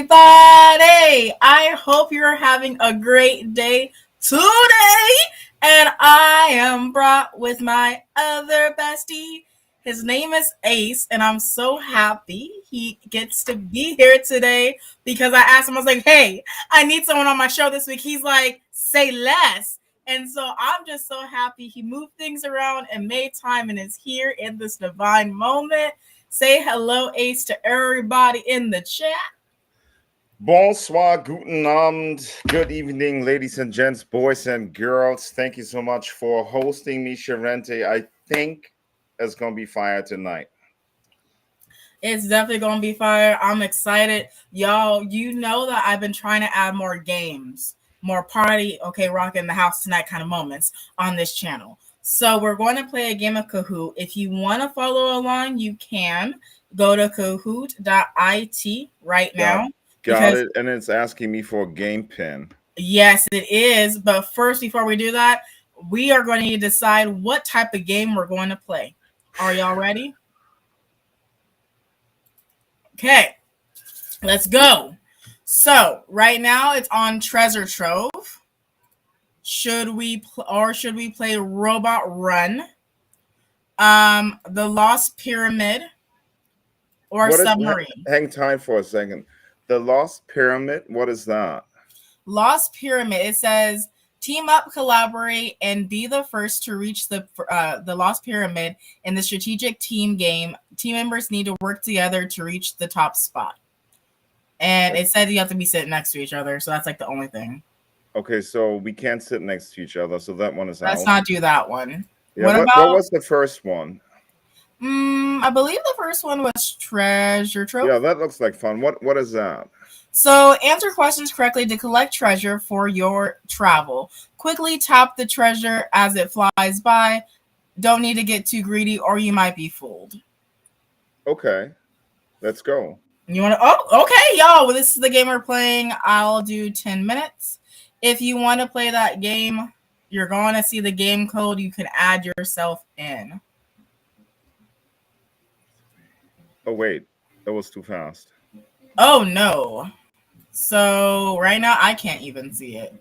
everybody. I hope you're having a great day today. And I am brought with my other bestie. His name is Ace, and I'm so happy he gets to be here today because I asked him, I was like, hey, I need someone on my show this week. He's like, say less. And so I'm just so happy he moved things around and made time and is here in this divine moment. Say hello, Ace, to everybody in the chat. Bonsoir, guten Abend, good evening, ladies and gents, boys and girls. Thank you so much for hosting me, Charente. I think it's going to be fire tonight. It's definitely going to be fire. I'm excited. Y'all, you know that I've been trying to add more games, more party, okay, rock in the house tonight kind of moments on this channel. So we're going to play a game of Kahoot. If you want to follow along, you can go to kahoot.it right now. Got it. And it's asking me for a game pin. Yes, it is. But first, before we do that, we are going to decide what type of game we're going to play. Are y'all ready? Okay, let's go. So right now it's on Treasure Trove. Should we play Robot Run, The Lost Pyramid, or Submarine? Hang tight for a second. The Lost Pyramid, what is that? Lost Pyramid, it says team up, collaborate, and be the first to reach the Lost Pyramid in the strategic team game. Team members need to work together to reach the top spot. And it said you have to be sitting next to each other, so that's like the only thing. Okay, so we can't sit next to each other, so that one is out. Let's not do that one. Yeah, what was the first one? I believe the first one was Treasure Trove. Yeah, that looks like fun. What is that? So answer questions correctly to collect treasure for your travel. Quickly tap the treasure as it flies by. Don't need to get too greedy or you might be fooled. Okay, let's go. You want to? Oh, okay, y'all. Well, this is the game we're playing. I'll do 10 minutes. If you want to play that game, you're going to see the game code. You can add yourself in. Oh, wait. That was too fast. Oh, no. So right now, I can't even see it.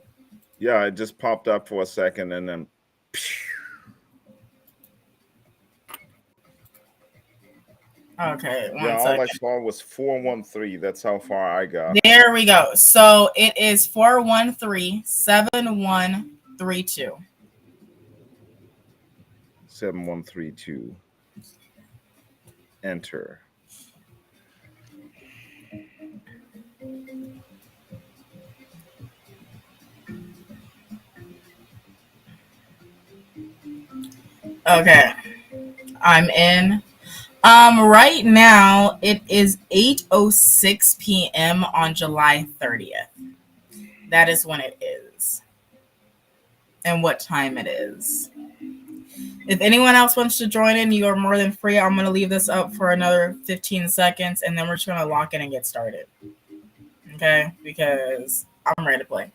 Yeah, it just popped up for a second and then... Okay, all I saw was 413. That's how far I got. There we go. So it is 413-7132. 7132. Enter. Okay. I'm in. Right now it is 8:06 p.m. on July 30th. That is when it is. And what time it is. If anyone else wants to join in, you are more than free. I'm going to leave this up for another 15 seconds, and then we're just going to lock in and get started. Okay? Because I'm ready to play.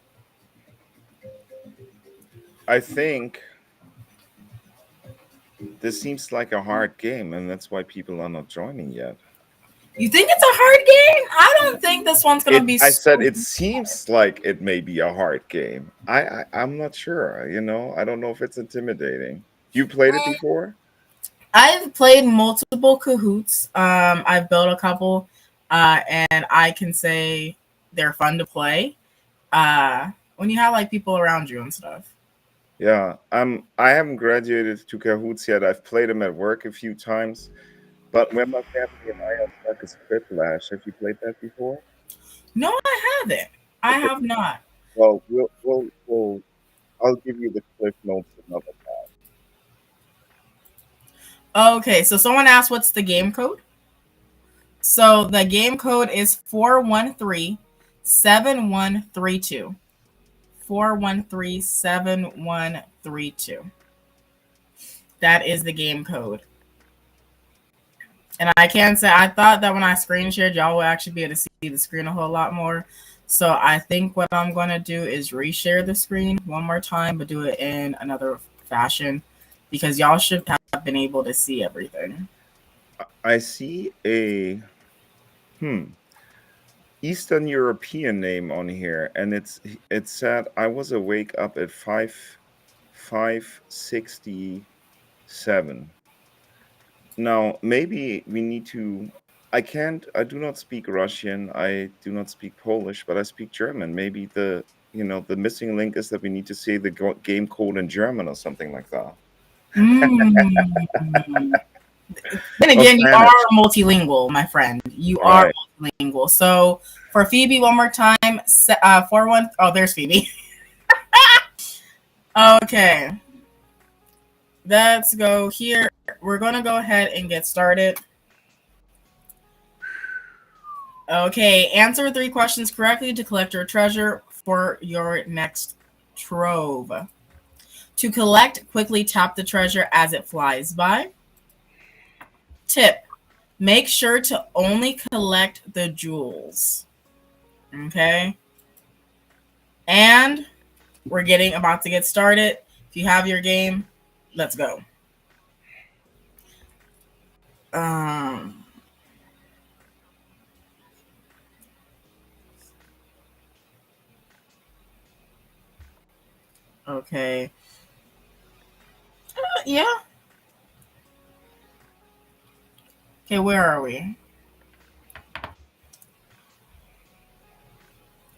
I think this seems like a hard game, and that's why people are not joining yet. You think it's a hard game? I don't think this one's going to be... I said it seems like it may be a hard game. I'm not sure, you know? I don't know if it's intimidating. You played it before? I've played multiple Kahoots. I've built a couple, and I can say they're fun to play when you have like people around you and stuff. Yeah, I haven't graduated to Kahoots yet. I've played them at work a few times, but when my family and I are stuck as Quiplash, have you played that before? No, I haven't. I have not. Well, I'll give you the cliff notes another time. Okay, so someone asked what's the game code? So the game code is 413-7132. 413-7132. That is the game code. And I can say, I thought that when I screen shared, y'all will actually be able to see the screen a whole lot more. So I think what I'm going to do is reshare the screen one more time, but do it in another fashion, because y'all should have been able to see everything. I see a Eastern European name on here, and it said I was awake up at 5:67. Now maybe we need to. I do not speak Russian. I do not speak Polish, but I speak German. Maybe the missing link is that we need to say the game code in German or something like that. Then Or again, you are Spanish. multilingual, my friend. You are Right. multilingual. So for Phoebe, one more time, 4-1. Oh, there's Phoebe. Okay, let's go here. We're gonna go ahead and get started. Okay, answer 3 questions correctly to collect your treasure for your next trove. To collect, quickly tap the treasure as it flies by. Tip: make sure to only collect the jewels. Okay. And we're about to get started. If you have your game, let's go. Okay. Yeah. Okay, where are we?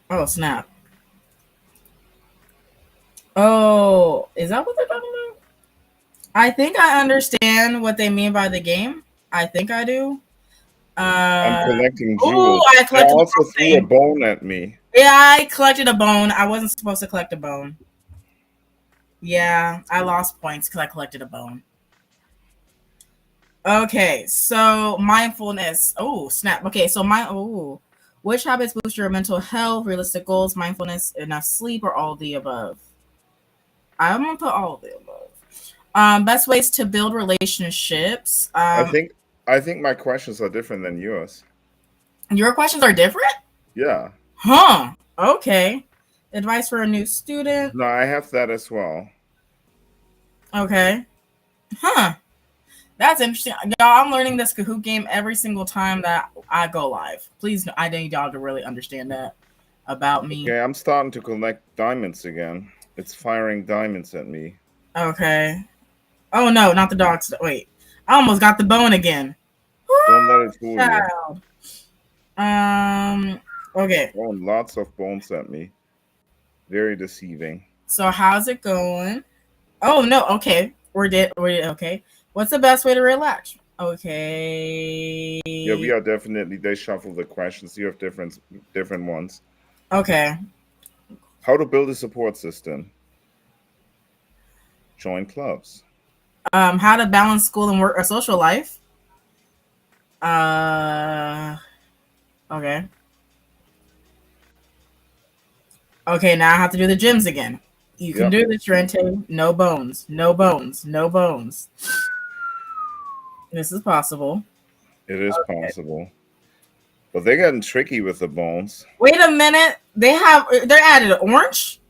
Oh, snap. Oh, is that what they're talking about? I think I understand what they mean by the game. I think I do. I'm collecting Oh, jewels. I They collected also threw a something. bone at me. Yeah, I collected a bone. I wasn't supposed to collect a bone. Yeah, I lost points because I collected a bone. Okay, so mindfulness. Oh, snap. Okay, so which habits boost your mental health, realistic goals, mindfulness, enough sleep, or all of the above? I'm gonna put all of the above. Best ways to build relationships. I think my questions are different than yours. Your questions are different? Yeah. Huh. Okay. Advice for a new student. No, I have that as well. Okay. Huh. That's interesting. Y'all, I'm learning this Kahoot game every single time that I go live. Please, I need y'all to really understand that about me. Okay, I'm starting to collect diamonds again. It's firing diamonds at me. Okay. Oh no, not the dogs. Wait. I almost got the bone again. Don't let Woo, it fool you. child. Okay. Throwing lots of bones at me. Very deceiving. So how's it going? Oh no, okay. We're okay. What's the best way to relax? Okay. Yeah, we are definitely. They shuffle the questions. You have different ones. Okay. How to build a support system. Join clubs. How to balance school and work or social life. Uh okay. Okay, now I have to do the gyms again. You can Yep, do this, Charente. No bones. No bones. No bones. This is possible. it is Okay. possible. But they're getting tricky with the bones. Wait a minute. They're added orange?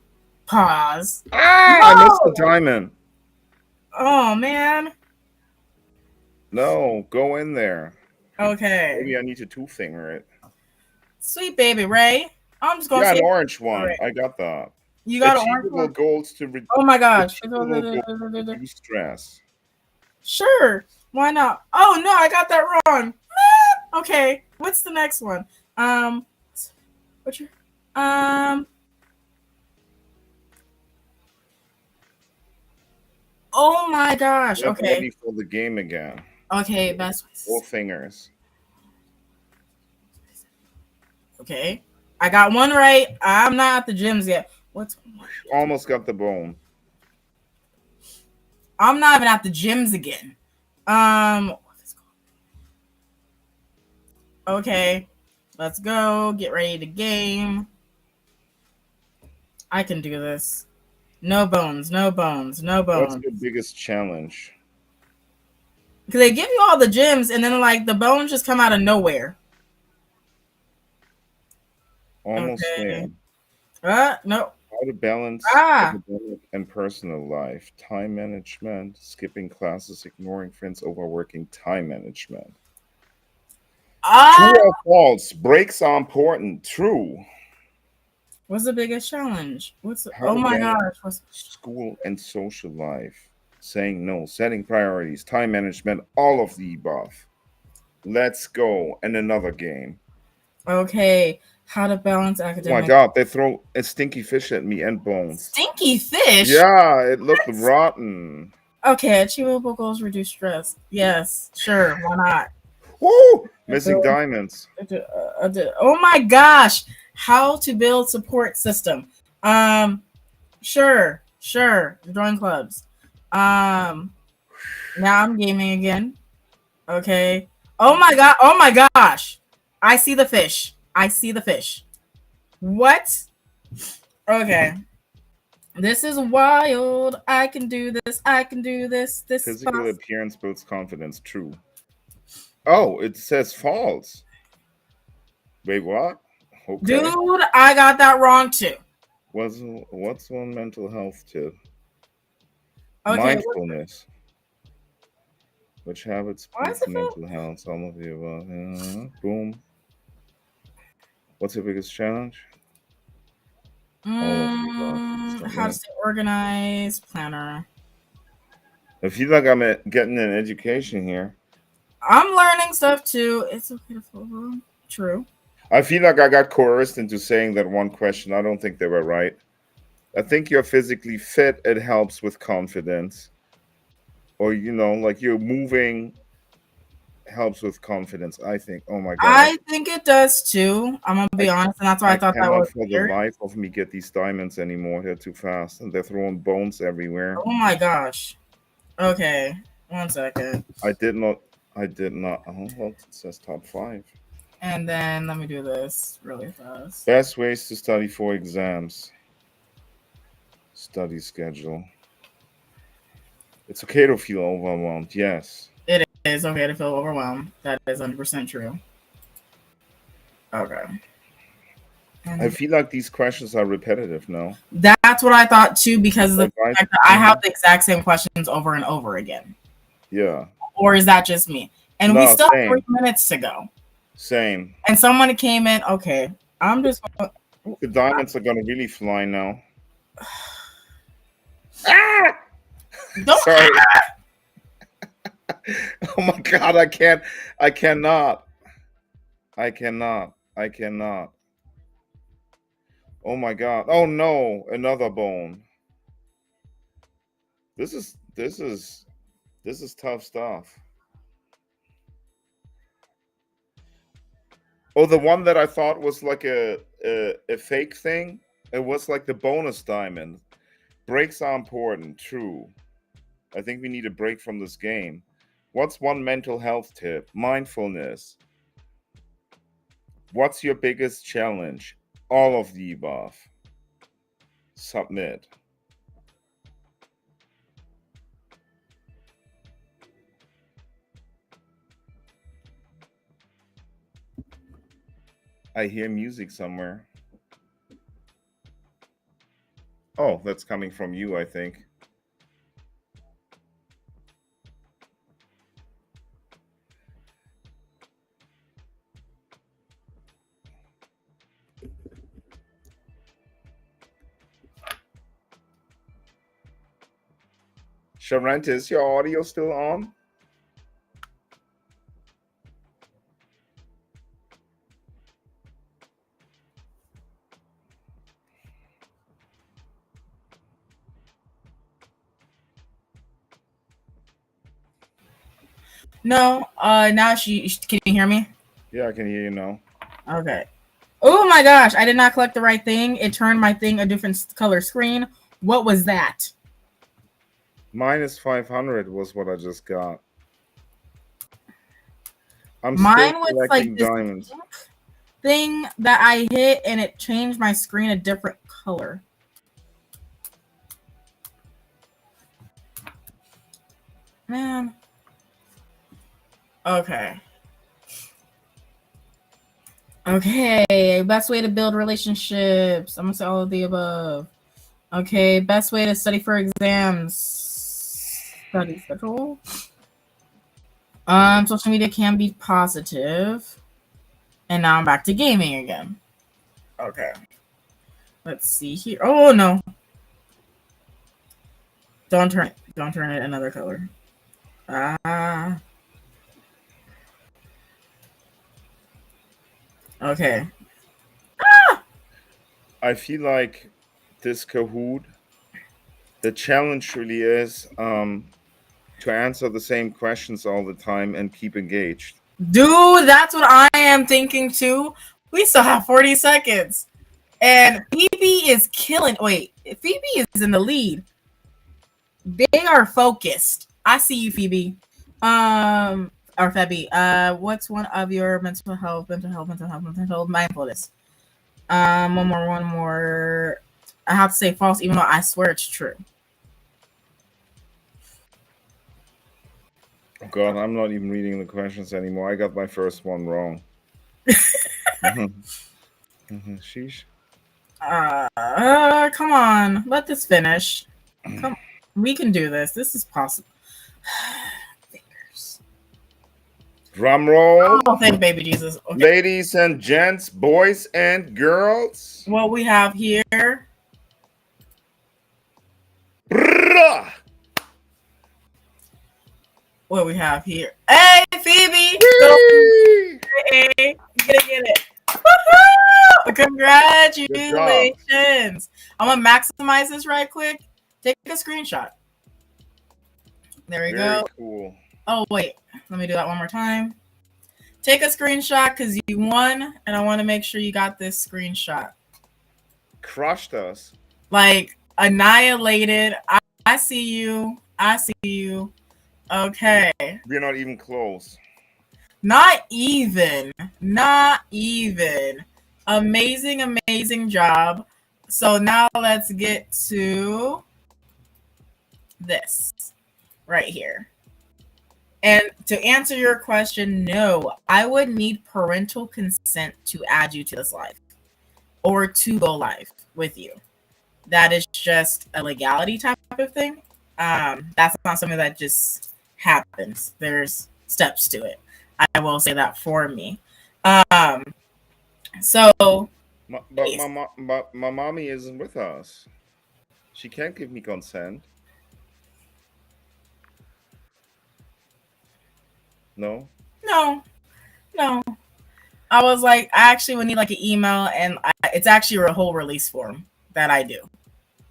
Pause. Ah, I missed the No. diamond. Oh man. No, go in there. Okay. Maybe I need to two-finger it. Sweet baby Ray. I'm just gonna Yeah, an say orange one. right. I got that. You got an orange Achievable one? goals Oh my gosh. achievable goals to reduce stress. Sure. Why not? Oh no, I got that wrong. Okay. What's the next one? What's your oh my gosh. Get Okay. ready for the game again. Okay, best. 4 fingers. Okay. I got one right. I'm not at the gyms yet. What's Almost got the bone. I'm not even at the gyms again. Okay. Let's go. Get ready to game. I can do this. No bones, no bones, no What's bones. your biggest challenge? Because they give you all the gyms and then like the bones just come out of nowhere. Almost Okay. there. No. How to balance Ah. academic and personal life. Time management. Skipping classes. Ignoring friends. Overworking. Time management. True or false? Breaks are important. True. What's the biggest challenge? How Oh to my balance gosh. school and social life. Saying no, setting priorities, time management, all of the above. Let's go. And another game. Okay. How to balance Oh my academic. god, they throw a stinky fish at me and bones. Stinky fish? Yeah, it looked rotten. Okay, achievable goals reduce stress. Yes, sure, why not? Woo! Missing diamonds. Oh my gosh, how to build support system. Sure, join clubs. Now I'm gaming again. Okay. Oh my gosh. I see the fish. What? Okay. This is wild. I can do this. This is Physical possible. appearance builds confidence. True. Oh, it says false. Wait, what? Okay. Dude, I got that wrong too. What's one mental health tip? Okay. Mindfulness. Which habits boost mental health? Some of the above. Boom. What's your biggest challenge? All of the above. How to stay organized, planner. I feel like I'm getting an education here. I'm learning stuff too. It's okay to follow. True. I feel like I got coerced into saying that one question. I don't think they were right. I think you're physically fit. It helps with confidence. Or, like you're moving helps with confidence. I think. Oh my god. I think it does too. I'm gonna be honest, and that's why I thought that was for weird. the life of me get these diamonds anymore. They're too fast, and they're throwing bones everywhere. Oh my gosh. Okay, 1 second. I did not. Oh, well, it says top 5. And then let me do this really fast. Best ways to study for exams. Study schedule. It's okay to feel overwhelmed. Yes. It is okay to feel overwhelmed. That is 100% true. Okay. I feel like these questions are repetitive now. That's what I thought too, because of the fact that I have the exact same questions over and over again. Yeah. Or is that just me? And we still have 3 minutes to go. Same. And someone came in. Okay. I'm just. The diamonds are going to really fly now. Ah! Don't. Sorry. Oh my god, I cannot. Oh my god. Oh no, another bone. This is tough stuff. Oh, the one that I thought was like a fake thing, it was like the bonus diamond. Breaks are important, true. I think we need a break from this game. What's one mental health tip? Mindfulness. What's your biggest challenge? All of the above. Submit. I hear music somewhere. Oh, that's coming from you, I think. Charente, is your audio still on? No. Now can you hear me? Yeah, I can hear you now. Okay. Oh my gosh! I did not collect the right thing. It turned my thing a different color screen. What was that? -500 was what I just got. Mine was like this diamonds thing that I hit, and it changed my screen a different color. Man. Okay. Okay. Best way to build relationships. I'm gonna say all of the above. Okay. Best way to study for exams. Study schedule. Social media can be positive. And now I'm back to gaming again. Okay. Let's see here. Oh no. Don't turn it another color. Okay. I feel like this Kahoot, the challenge really is to answer the same questions all the time and keep engaged. Dude, that's what I am thinking too. We still have 40 seconds. And Phoebe is killing. Wait, Phoebe is in the lead. They are focused. I see you, Phoebe. Or Febby. What's one of your mental health, mindfulness? One more. I have to say false, even though I swear it's true. Oh God, I'm not even reading the questions anymore. I got my first one wrong. Sheesh. Come on. Let this finish. Come, we can do this. This is possible. Fingers. Drum roll. Oh, thank baby Jesus. Okay. Ladies and gents, boys and girls. What we have here. Brrrah! What we have here. Hey, Phoebe. Hey, get it. Woo-hoo! Congratulations. I'm going to maximize this right quick. Take a screenshot. There we Very go. cool. Oh, wait. Let me do that one more time. Take a screenshot because you won, and I want to make sure you got this screenshot. Crushed us. Like, annihilated. I see you. I see you. Okay. We're not even close. Not even. Amazing job. So now let's get to this right here. And to answer your question, no, I would need parental consent to add you to this live or to go live with you. That is just a legality type of thing. That's not something that just happens. There's steps to it. I will say that for me. So, but my mommy isn't with us. She can't give me consent. No. I was like, I actually would need like an email, and it's actually a whole release form that I do.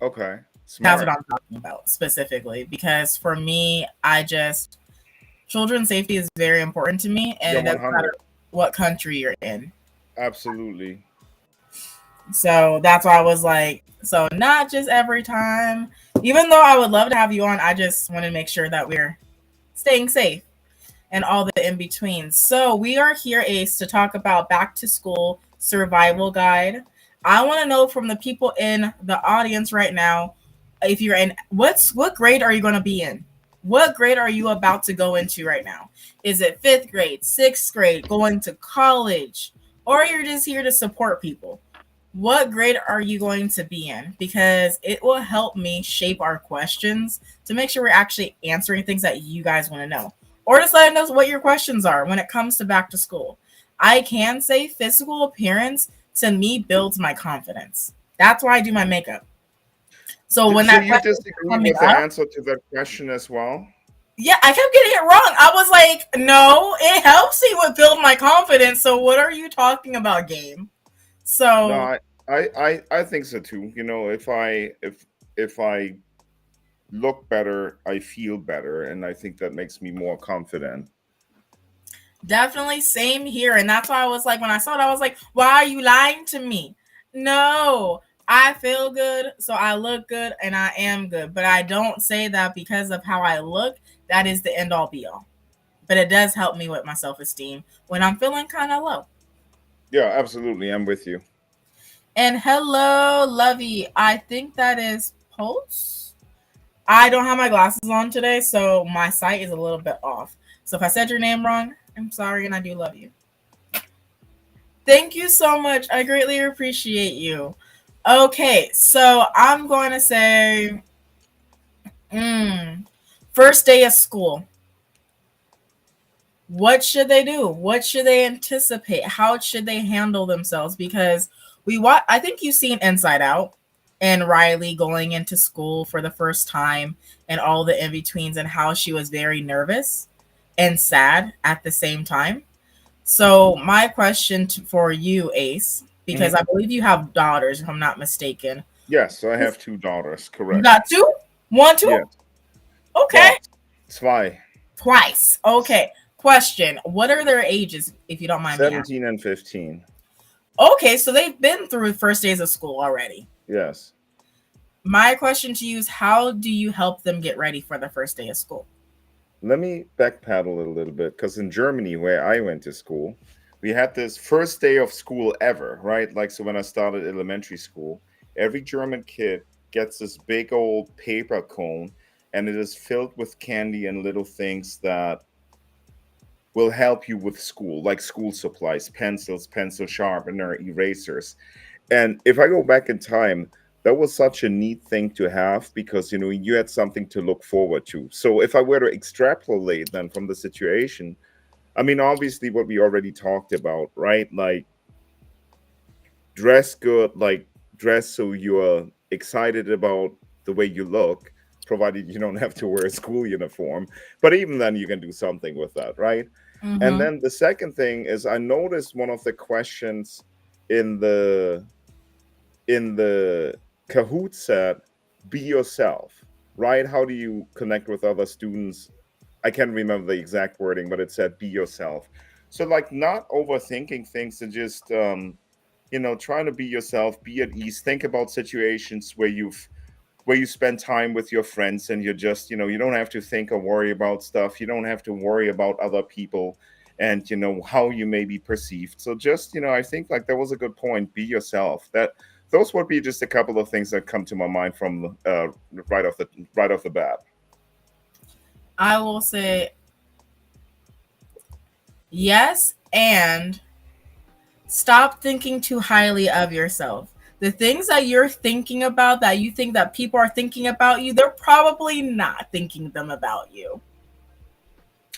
Okay. Smart. That's what I'm talking about specifically, because for me, children's safety is very important to me, and it doesn't matter what country you're in. Absolutely. So that's why I was like, so not just every time, even though I would love to have you on, I just want to make sure that we're staying safe and all the in-between. So we are here, Ace, to talk about back to school survival guide. I want to know from the people in the audience right now, if you're in, what grade are you going to be in? What grade are you about to go into right now? Is it 5th grade, 6th grade, going to college, or you're just here to support people? What grade are you going to be in? Because it will help me shape our questions to make sure we're actually answering things that you guys want to know. Or just let us know what your questions are when it comes to back to school. I can say physical appearance to me builds my confidence. That's why I do my makeup. So when that you disagree with the answer to that question as well? Yeah, I kept getting it wrong. I was like, no, it helps me with build my confidence. So what are you talking about, game? So no, I think so too. You know, if I look better, I feel better, and I think that makes me more confident. Definitely same here. And that's why I was like, when I saw it, I was like, why are you lying to me? No, I feel good, so I look good, and I am good. But I don't say that because of how I look. That is the end all be all. But it does help me with my self-esteem when I'm feeling kind of low. Yeah, absolutely. I'm with you. And hello, Lovey. I think that is Pulse. I don't have my glasses on today, so my sight is a little bit off. So if I said your name wrong, I'm sorry, and I do love you. Thank you so much. I greatly appreciate you. Okay, so I'm going to say first day of school. What should they do? What should they anticipate? How should they handle themselves? Because I think you've seen Inside Out and Riley going into school for the first time and all the in-betweens and how she was very nervous and sad at the same time. So my question for you, Ace, because Mhm. I believe you have daughters, if I'm not mistaken. Yes, I have two daughters. You Correct. got two? One, two? Yes. Okay. Well, zwei. Twice. Okay. Question. What are their ages, if you don't mind me asking? 17 and 15. Okay, so they've been through first days of school already. Yes. My question to you is, how do you help them get ready for the first day of school? Let me backpedal a little bit because in Germany, where I went to school, we had this first day of school ever, right? Like, so when I started elementary school, every German kid gets this big old paper cone and it is filled with candy and little things that will help you with school, like school supplies, pencils, pencil sharpener, erasers. And if I go back in time, that was such a neat thing to have because you had something to look forward to. So if I were to extrapolate then from the situation, I mean obviously what we already talked about, right? Like dress good, like dress so you're excited about the way you look, provided you don't have to wear a school uniform. But even then you can do something with that, right? And Mm-hmm. then the second thing is I noticed one of the questions in the kahoot set, be yourself, right? How do you connect with other students? I can't remember the exact wording, but it said be yourself. So like not overthinking things and just trying to be yourself, be at ease, think about situations where you spend time with your friends and you're just you don't have to think or worry about stuff, you don't have to worry about other people and how you may be perceived. So just I think like that was a good point, be yourself. That those would be just a couple of things that come to my mind from right off the bat. I will say yes, and stop thinking too highly of yourself. The things that you're thinking about that you think that people are thinking about you, they're probably not thinking them about you.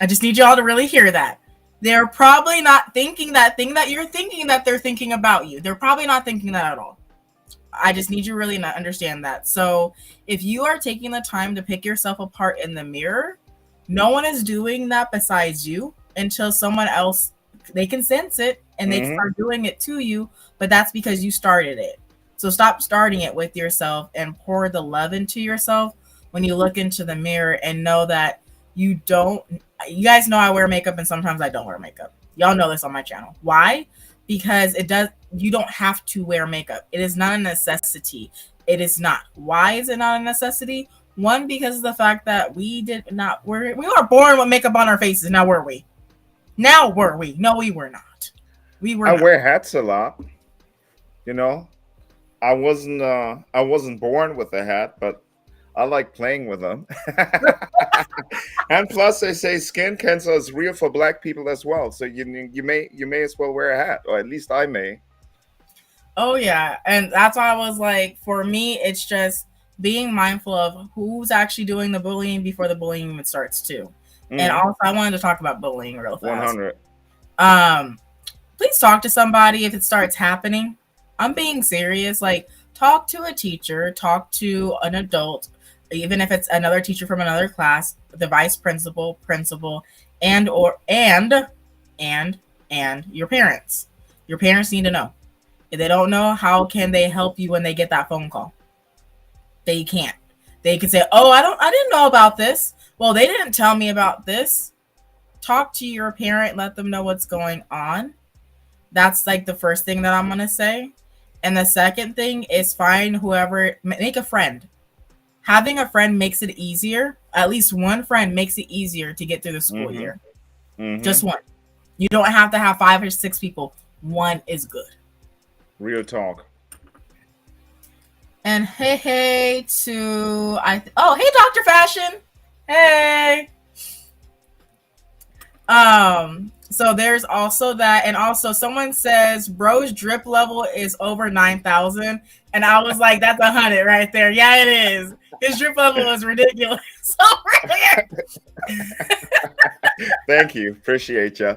I just need y'all to really hear that. They're probably not thinking that thing that you're thinking that they're thinking about you. They're probably not thinking that at all. I just need you really to understand that. So if you are taking the time to pick yourself apart in the mirror, no one is doing that besides you until someone else, they can sense it and they Hmm. start doing it to you, but that's because you started it. So stop starting it with yourself and pour the love into yourself when you look into the mirror and know that you don't, you guys know I wear makeup and sometimes I don't wear makeup. Y'all know this on my channel. Why? Because it does, you don't have to wear makeup. It is not a necessity. It is not. Why is it not a necessity? One, because of the fact that we did not, we were born with makeup on our faces. Now were we? Now were we? No, we were not. We were I not. wear hats a lot, you know. I wasn't born with a hat, but I like playing with them. And plus, they say skin cancer is real for Black people as well. So you may as well wear a hat, or at least I may. Oh yeah, and that's why I was like, for me, it's just being mindful of who's actually doing the bullying before the bullying even starts too. And Mm-hmm. also, I wanted to talk about bullying real fast. 100. Um, please talk to somebody if it starts happening. I'm being serious. Like, talk to a teacher, talk to an adult, even if it's another teacher from another class, the vice principal, principal, and or and and your parents. Your parents need to know. If they don't know, how can they help you when they get that phone call? They can't. They can say, "Oh, I didn't know about this." Well, they didn't tell me about this. Talk to your parent, let them know what's going on. That's like the first thing that I'm going to say. And the second thing is find whoever, make a friend. Having a friend makes it easier. At least one friend makes it easier to get through the school Mm-hmm. year. Mm-hmm. Just one. You don't have to have 5 or 6 people. One is good. Real talk. And hey to oh, hey Dr. Fashion. Hey. So there's also that, and also someone says bro's drip level is over 9,000, and I was like, that's 100 right there. Yeah, it is. His drip level is ridiculous. Over here. Thank you. Appreciate you.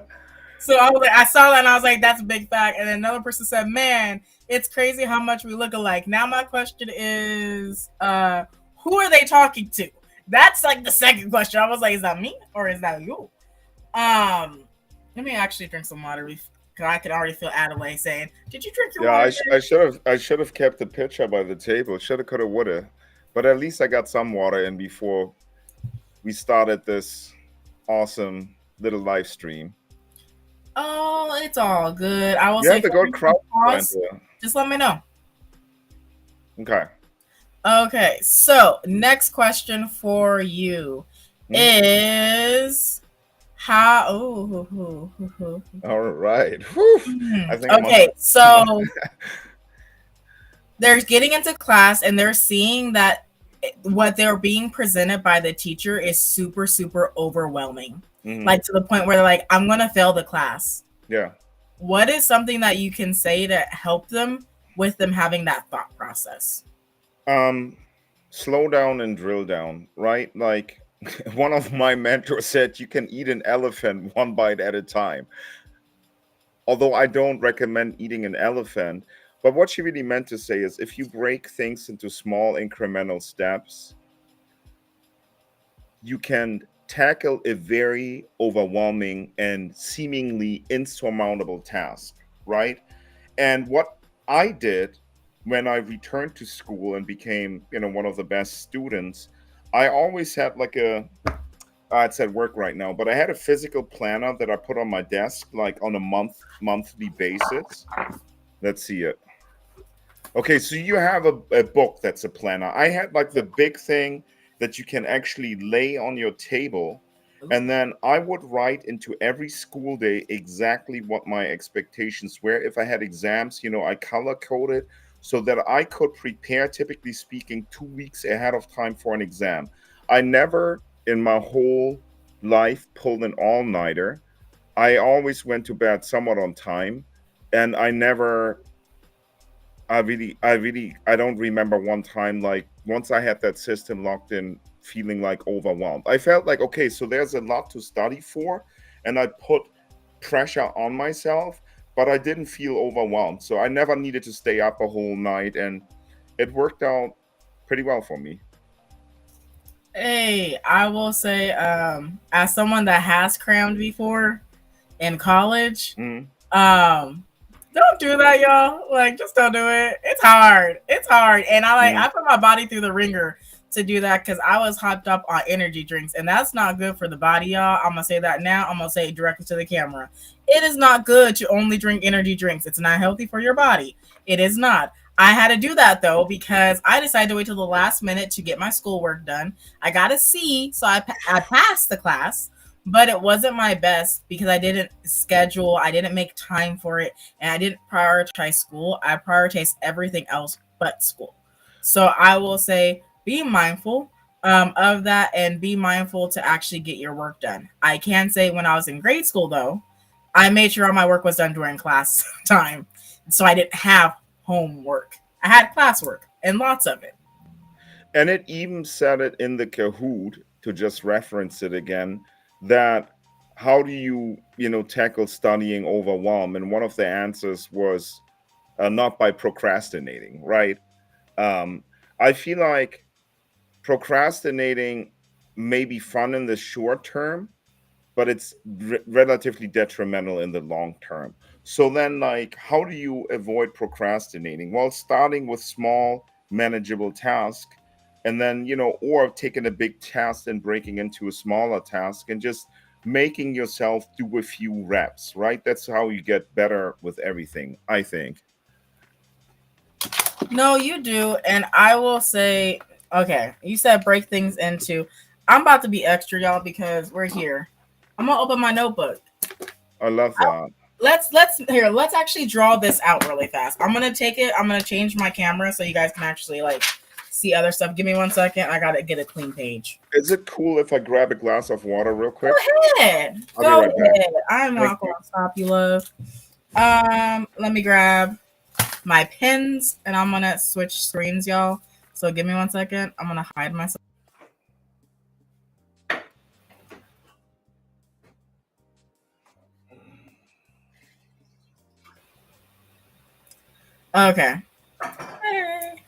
So I was like, I saw that and I was like, that's a big fact. And then another person said, man, it's crazy how much we look alike. Now my question is, who are they talking to? That's like the second question. I was like, is that me or is that you? Let me actually drink some water because I can already feel Adelaide saying, "Did you drink your Yeah, water?" I should have kept the picture by the table. Shoulda, coulda, woulda. But at least I got some water in before we started this awesome little live stream. Oh, it's all good. I will You say, have if a good crowd, pause, Atlanta. just let me know. Okay. Okay, so next question for you Hmm? is how. All right. Whew. I think Okay, I'm on. so they're getting into class and they're seeing that what they're being presented by the teacher is super, super overwhelming. Hmm. Like to the point where they're like, I'm going to fail the class. Yeah. What is something that you can say to help them with them having that thought process? Um, Slow down and drill down, right? Like one of my mentors said, you can eat an elephant one bite at a time. Although I don't recommend eating an elephant, but what she really meant to say is if you break things into small incremental steps, you can tackle a very overwhelming and seemingly insurmountable task, right? And what I did when I returned to school and became, one of the best students, I always had like it's at work right now, but I had a physical planner that I put on my desk like on a monthly basis. Let's see it. Okay, so you have a book that's a planner. I had like the big thing that you can actually lay on your table. And then I would write into every school day exactly what my expectations were. If I had exams, I color coded so that I could prepare, typically speaking, 2 weeks ahead of time for an exam. I never in my whole life pulled an all nighter. I always went to bed somewhat on time. And I don't remember one time like once I had that system locked in, feeling like overwhelmed. I felt like, okay, so there's a lot to study for, and I put pressure on myself, but I didn't feel overwhelmed. So I never needed to stay up a whole night, and it worked out pretty well for me. Hey, I will say, as someone that has crammed before in college, Mm-hmm. um, don't do that, y'all. Like, just don't do it. It's hard. It's hard, and I put my body through the ringer to do that because I was hopped up on energy drinks, and that's not good for the body, y'all. I'm gonna say that now. I'm gonna say it directly to the camera. It is not good to only drink energy drinks. It's not healthy for your body. It is not. I had to do that though because I decided to wait till the last minute to get my schoolwork done. I got a C, so I passed the class, but it wasn't my best because I didn't schedule, I didn't make time for it, and I didn't prioritize school. I prioritized everything else but school. So I will say be mindful of that and be mindful to actually get your work done. I can say when I was in grade school, though, I made sure all my work was done during class time. So I didn't have homework. I had classwork and lots of it. And it even said it in the Kahoot, to just reference it again, that how do you, tackle studying overwhelm? And one of the answers was not by procrastinating, right? Um, I feel like procrastinating may be fun in the short term, but it's relatively detrimental in the long term. So then, like, how do you avoid procrastinating? Well, starting with small, manageable tasks, and then, or taking a big task and breaking into a smaller task and just making yourself do a few reps, right? That's how you get better with everything, I think. No, you do. And I will say, okay, you said break things into. I'm about to be extra, y'all, because we're here. I'm gonna open my notebook. I love that. Let's actually draw this out really fast. I'm gonna take it. I'm gonna change my camera so you guys can actually like see other stuff. Give me 1 second. I gotta get a clean page. Is it cool if I grab a glass of water real quick? Go ahead. I'll be Go right back. ahead. I'm Thank not you. gonna stop you, love. Let me grab my pins and I'm gonna switch screens, y'all. So give me 1 second. I'm gonna hide myself. Okay.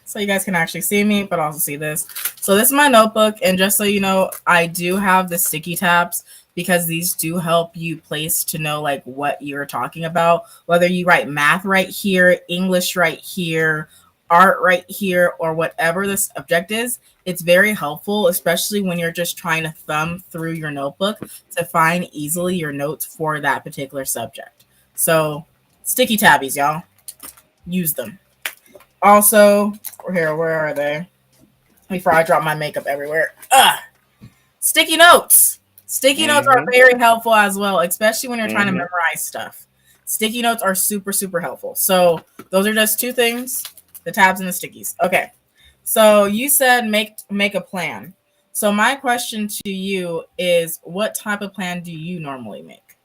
So you guys can actually see me, but also see this. So this is my notebook, and just so you know, I do have the sticky tabs because these do help you place to know like what you're talking about. Whether you write math right here, English right here, art right here, or whatever the subject is, it's very helpful, especially when you're just trying to thumb through your notebook to find easily your notes for that particular subject. So sticky tabbies, y'all, use them. Also, here, where are they? Before I drop my makeup everywhere. Sticky notes. Sticky notes are Mm-hmm. very helpful as well, especially when you're trying to Mm-hmm. memorize stuff. Sticky notes are super, super helpful. So those are just two things, the tabs and the stickies. Okay. So you said make a plan. So my question to you is, what type of plan do you normally make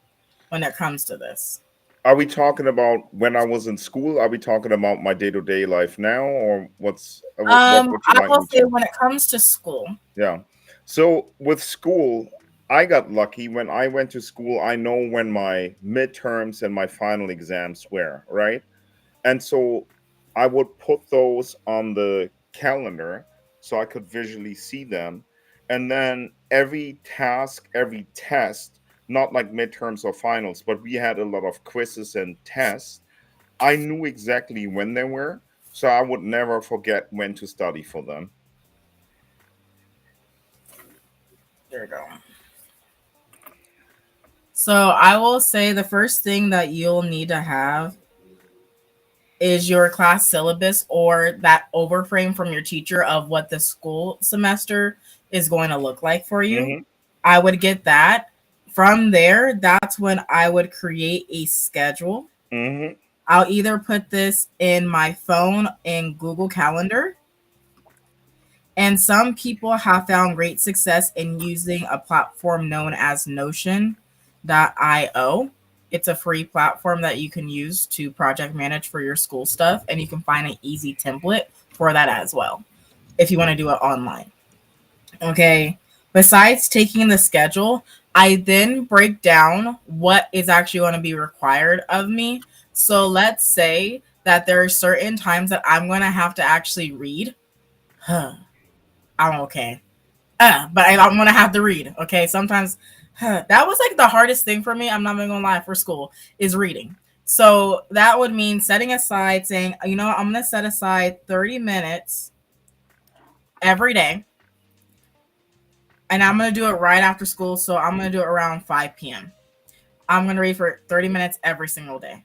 when it comes to this? Are we talking about when I was in school? Are we talking about my day-to-day life now, or what would you I like will me say to? when it comes to school. Yeah. So with school, I got lucky. When I went to school, I know when my midterms and my final exams were, right? And so I would put those on the calendar so I could visually see them. And then every task, every test, not like midterms or finals, but we had a lot of quizzes and tests. I knew exactly when they were, so I would never forget when to study for them. There we go. So I will say the first thing that you'll need to have is your class syllabus or that overframe from your teacher of what the school semester is going to look like for you. Mm-hmm. I would get that. From there, that's when I would create a schedule. Mm-hmm. I'll either put this in my phone in Google Calendar, and some people have found great success in using a platform known as Notion.io. It's a free platform that you can use to project manage for your school stuff, and you can find an easy template for that as well if you want to do it online. Okay. Besides taking the schedule, I then break down what is actually going to be required of me. So let's say that there are certain times that I'm going to have to actually read. I'm okay. But I'm gonna have to read. Okay, sometimes that was like the hardest thing for me. I'm not even gonna lie for school is reading. So that would mean setting aside, saying, you know, I'm gonna set aside 30 minutes every day, and I'm gonna do it right after school. So I'm gonna do it around 5 p.m. I'm gonna read for 30 minutes every single day,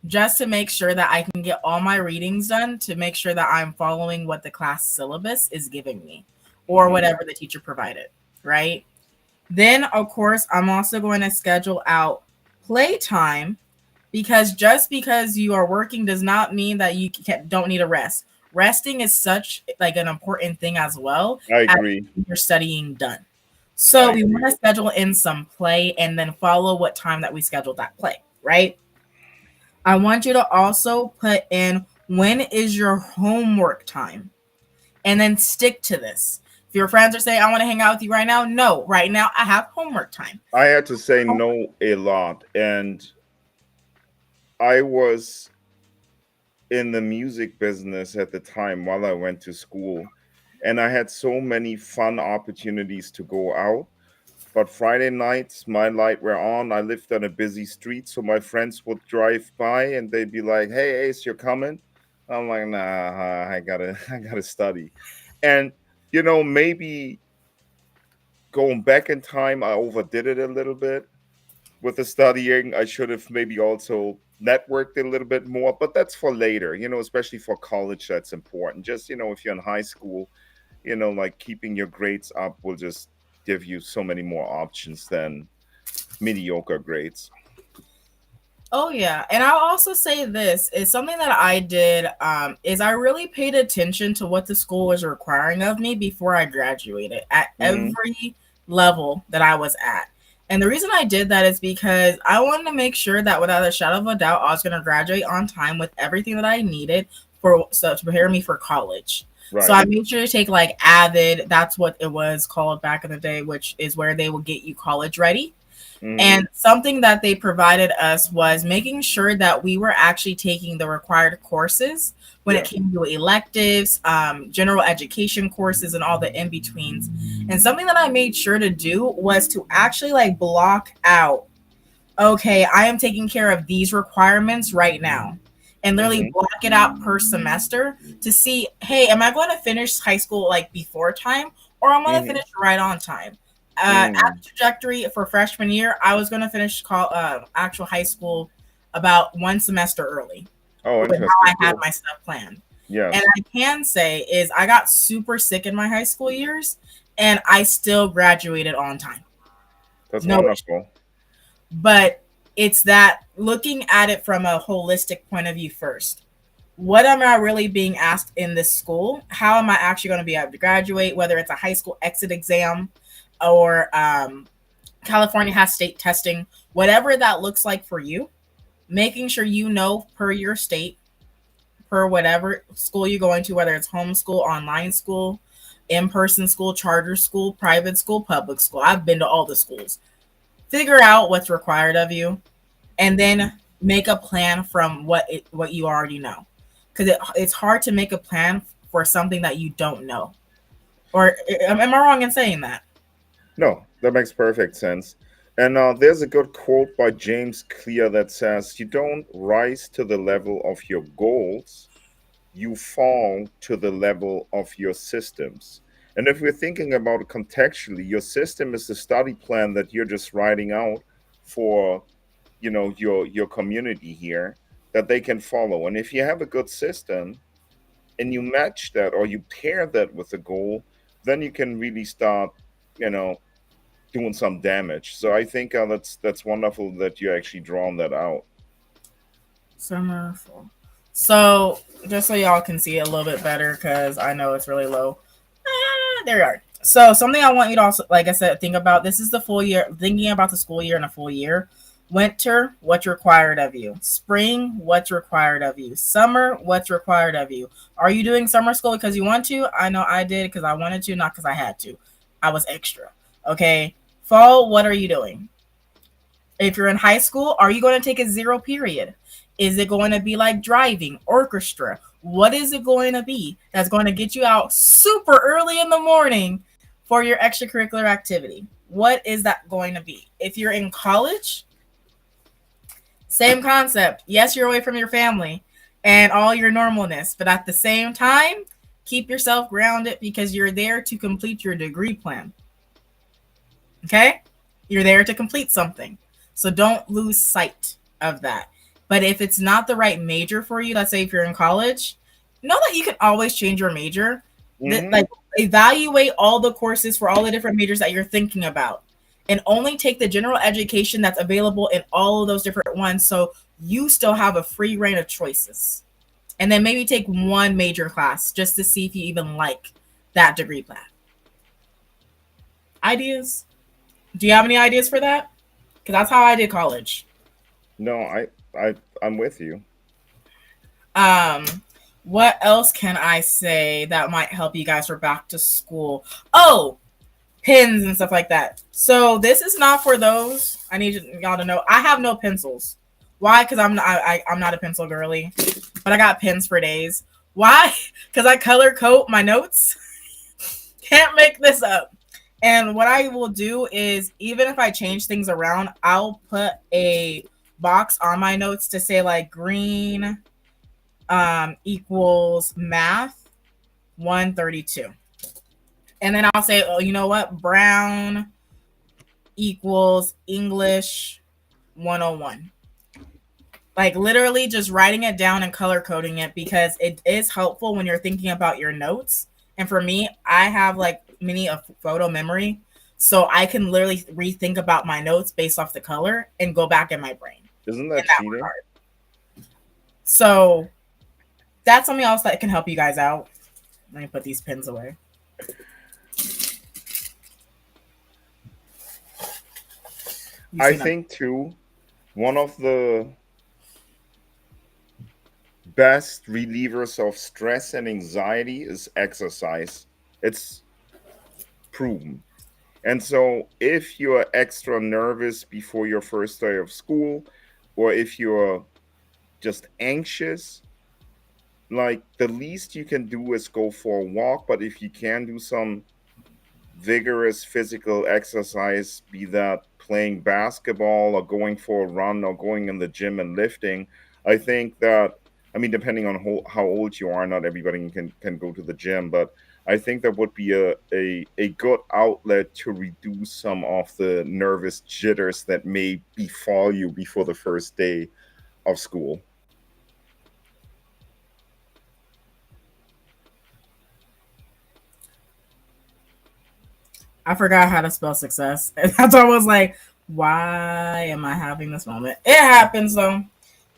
just to make sure that I can get all my readings done. To make sure that I'm following what the class syllabus is giving me, or Mm-hmm. whatever the teacher provided. Right. Then, of course, I'm also going to schedule out playtime because just because you are working does not mean that don't need a rest. Resting is such like an important thing as well I as agree. your studying done. I So we want agree. to schedule in some play and then follow what time that we scheduled that play, right? I want you to also put in when is your homework time and then stick to this. If your friends are saying, I want to hang out with you right now, no, right now I have homework time. I had to say no a lot, and I was in the music business at the time while I went to school, and I had so many fun opportunities to go out. But Friday nights, my light were on. I lived on a busy street, so my friends would drive by and they'd be like, "Hey, Ace, you're coming?" I'm like, "Nah, I gotta, I gotta study." And maybe going back in time, I overdid it a little bit with the studying. I should have maybe also networked a little bit more, but that's for later, especially for college. That's important. Just, if you're in high school, like keeping your grades up will just give you so many more options than mediocre grades. Oh yeah, and I'll also say this is something that I did is I really paid attention to what the school was requiring of me before I graduated at Mm-hmm. every level that I was at. And the reason I did that is because I wanted to make sure that without a shadow of a doubt I was going to graduate on time with everything that I needed for to prepare me for college. So Right. I made sure to take like Avid, that's what it was called back in the day, which is where they will get you college ready. Mm-hmm. And something that they provided us was making sure that we were actually taking the required courses when it Yeah. came to electives, general education courses, and all the in betweens. And something that I made sure to do was to actually like block out, okay, I am taking care of these requirements right now. And literally Mm-hmm. block it out per semester to see, hey, am I going to finish high school like before time or am I going to Mm-hmm. finish right on time? At Mm. the trajectory for freshman year, I was going to finish actual high school about one semester early Oh, with how interesting. I had Cool. my stuff planned. And Yes. I can say is I got super sick in my high school years and I still graduated on time. That's No issue. wonderful. But it's that looking at it from a holistic point of view first. What am I really being asked in this school? How am I actually going to be able to graduate, whether it's a high school exit exam or California has state testing, whatever that looks like for you, making sure you know per your state, per whatever school you're going to, whether it's homeschool, online school, in person school, charter school, private school, public school. I've been to all the schools. Figure out what's required of you and then make a plan from what you already know, because it's hard to make a plan for something that you don't know. Or am I wrong in saying that? No, that makes perfect sense. And there's a good quote by James Clear that says, "You don't rise to the level of your goals, you fall to the level of your systems." And if we're thinking about it contextually, your system is the study plan that you're just writing out for, your community here that they can follow. And if you have a good system and you match that or you pair that with a goal, then you can really start, you know, doing some damage. So I think that's wonderful that you actually drawn that out. Summer, fall. So just so y'all can see it a little bit better, because I know it's really low. There you are. So something I want you to also, like I said, think about. This is the full year. Thinking about the school year in a full year. Winter, what's required of you? Spring, what's required of you? Summer, what's required of you? Are you doing summer school because you want to? I know I did because I wanted to, not because I had to. I was extra. Okay. Fall, what are you doing? If you're in high school, are you going to take a zero period? Is it going to be like driving, orchestra? What is it going to be that's going to get you out super early in the morning for your extracurricular activity? What is that going to be? If you're in college, same concept. Yes, you're away from your family and all your normalness, but at the same time, keep yourself grounded because you're there to complete your degree plan. Okay? You're there to complete something. So don't lose sight of that. But if it's not the right major for you, let's say if you're in college, know that you can always change your major. That Mm-hmm. like evaluate all the courses for all the different majors that you're thinking about. And only take the general education that's available in all of those different ones so you still have a free reign of choices. And then maybe take one major class just to see if you even like that degree plan. Ideas? Do you have any ideas for that? Because that's how I did college. No, I'm with you. Um, what else can I say that might help you guys for back to school? Oh, pens and stuff like that. So this is not for those. I need y'all to know I have no pencils. Why? Because I'm not a pencil girly, but I got pens for days. Why? Because I color code my notes. Can't make this up. And what I will do is, even if I change things around, I'll put a box on my notes to say like green equals math 132. And then I'll say, oh, you know what? Brown equals English 101. Like literally just writing it down and color coding it because it is helpful when you're thinking about your notes. And for me, I have like mini a photo memory. So I can literally rethink about my notes based off the color and go back in my brain. Isn't in that that cheating? regard. So that's something else that can help you guys out. Let me put these pins away. You I see them. think too, one of the best relievers of stress and anxiety is exercise. It's proven. And so, if you're extra nervous before your first day of school, or if you're just anxious, like the least you can do is go for a walk. But if you can do some vigorous physical exercise, be that playing basketball or going for a run or going in the gym and lifting, I think that, I mean, depending on how old you are, not everybody can go to the gym, but I think that would be a good outlet to reduce some of the nervous jitters that may befall you before the first day of school. I forgot how to spell success. And that's why I was like, why am I having this moment? It happens though.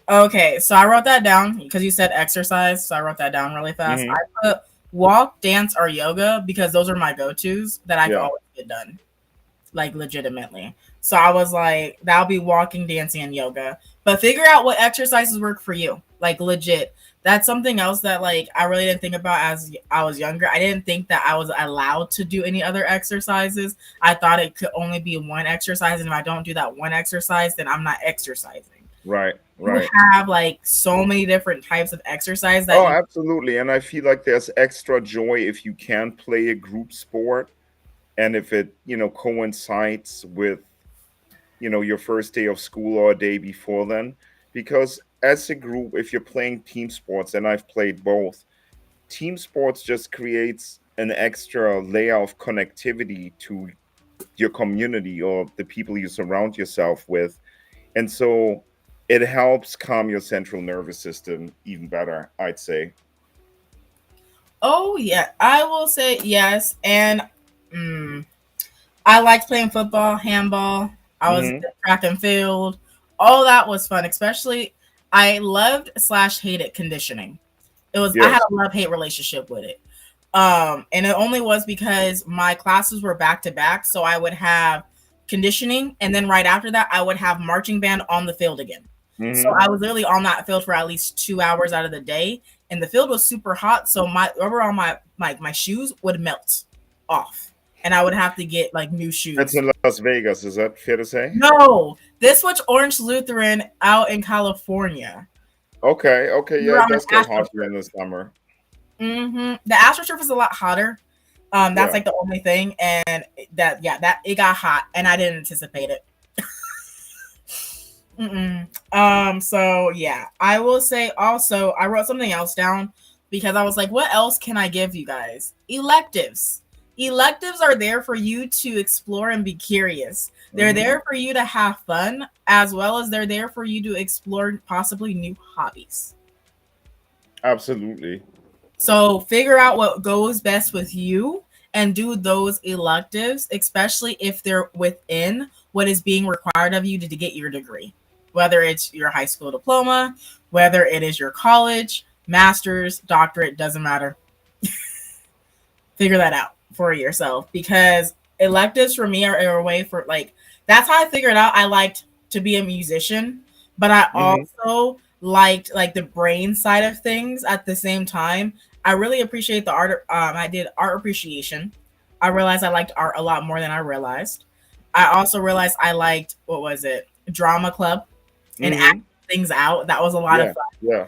Okay, so I wrote that down because you said exercise, so I wrote that down really fast. Hmm. I put walk, dance, or yoga because those are my go-tos that I can Yeah, always get done, like legitimately. So I was like, that'll be walking, dancing, and yoga. But figure out what exercises work for you, like legit. That's something else that like I really didn't think about as I was younger. I didn't think that I was allowed to do any other exercises. I thought it could only be one exercise, and if I don't do that one exercise, then I'm not exercising. right, You right. have like so many different types of exercise that Oh, you. absolutely. And I feel like there's extra joy if you can play a group sport and if it, coincides with, your first day of school or a day before then. Because as a group, if you're playing team sports, and I've played both, team sports just creates an extra layer of connectivity to your community or the people you surround yourself with. And so it helps calm your central nervous system even better, I'd say. Oh yeah, I will say yes, and mm, I liked playing football, handball. I was in Hmm. track and field. All that was fun, especially I loved slash hated conditioning. It was I had Yes. a love hate relationship with it. And it only was because my classes were back to back, so I would have conditioning, and then right after that, I would have marching band on the field again. So Hmm. I was literally on that field for at least 2 hours out of the day, and the field was super hot, so my rubber on my shoes would melt off, and I would have to get like new That's shoes. in Las Vegas. Is that fair to say? No, this was Orange Lutheran out in California. Okay. Okay. We Yeah, were it on an does get hot here in AstroTurf. the summer. The AstroTurf is a lot hotter. That's Yeah. like the only thing, and that it got hot, and I didn't anticipate it. Mm-mm. So yeah, I will say also I wrote something else down because I was like, what else can I give you guys? Electives. Electives are there for you to explore and be curious. They're Hmm. there for you to have fun, as well as they're there for you to explore possibly new hobbies. Absolutely. So figure out what goes best with you and do those electives, especially if they're within what is being required of you to get your degree. Whether it's your high school diploma, whether it is your college, master's, doctorate, doesn't matter. Figure that out for yourself because electives for me are a way for like that's how I figured out I liked to be a musician, but I Hmm. also liked like the brain side of things at the same time. I really appreciate the art. I did art appreciation. I realized I liked art a lot more than I realized. I also realized I liked what was it drama club and Hmm. acting things out. That was a lot of Yeah. fun. Yeah.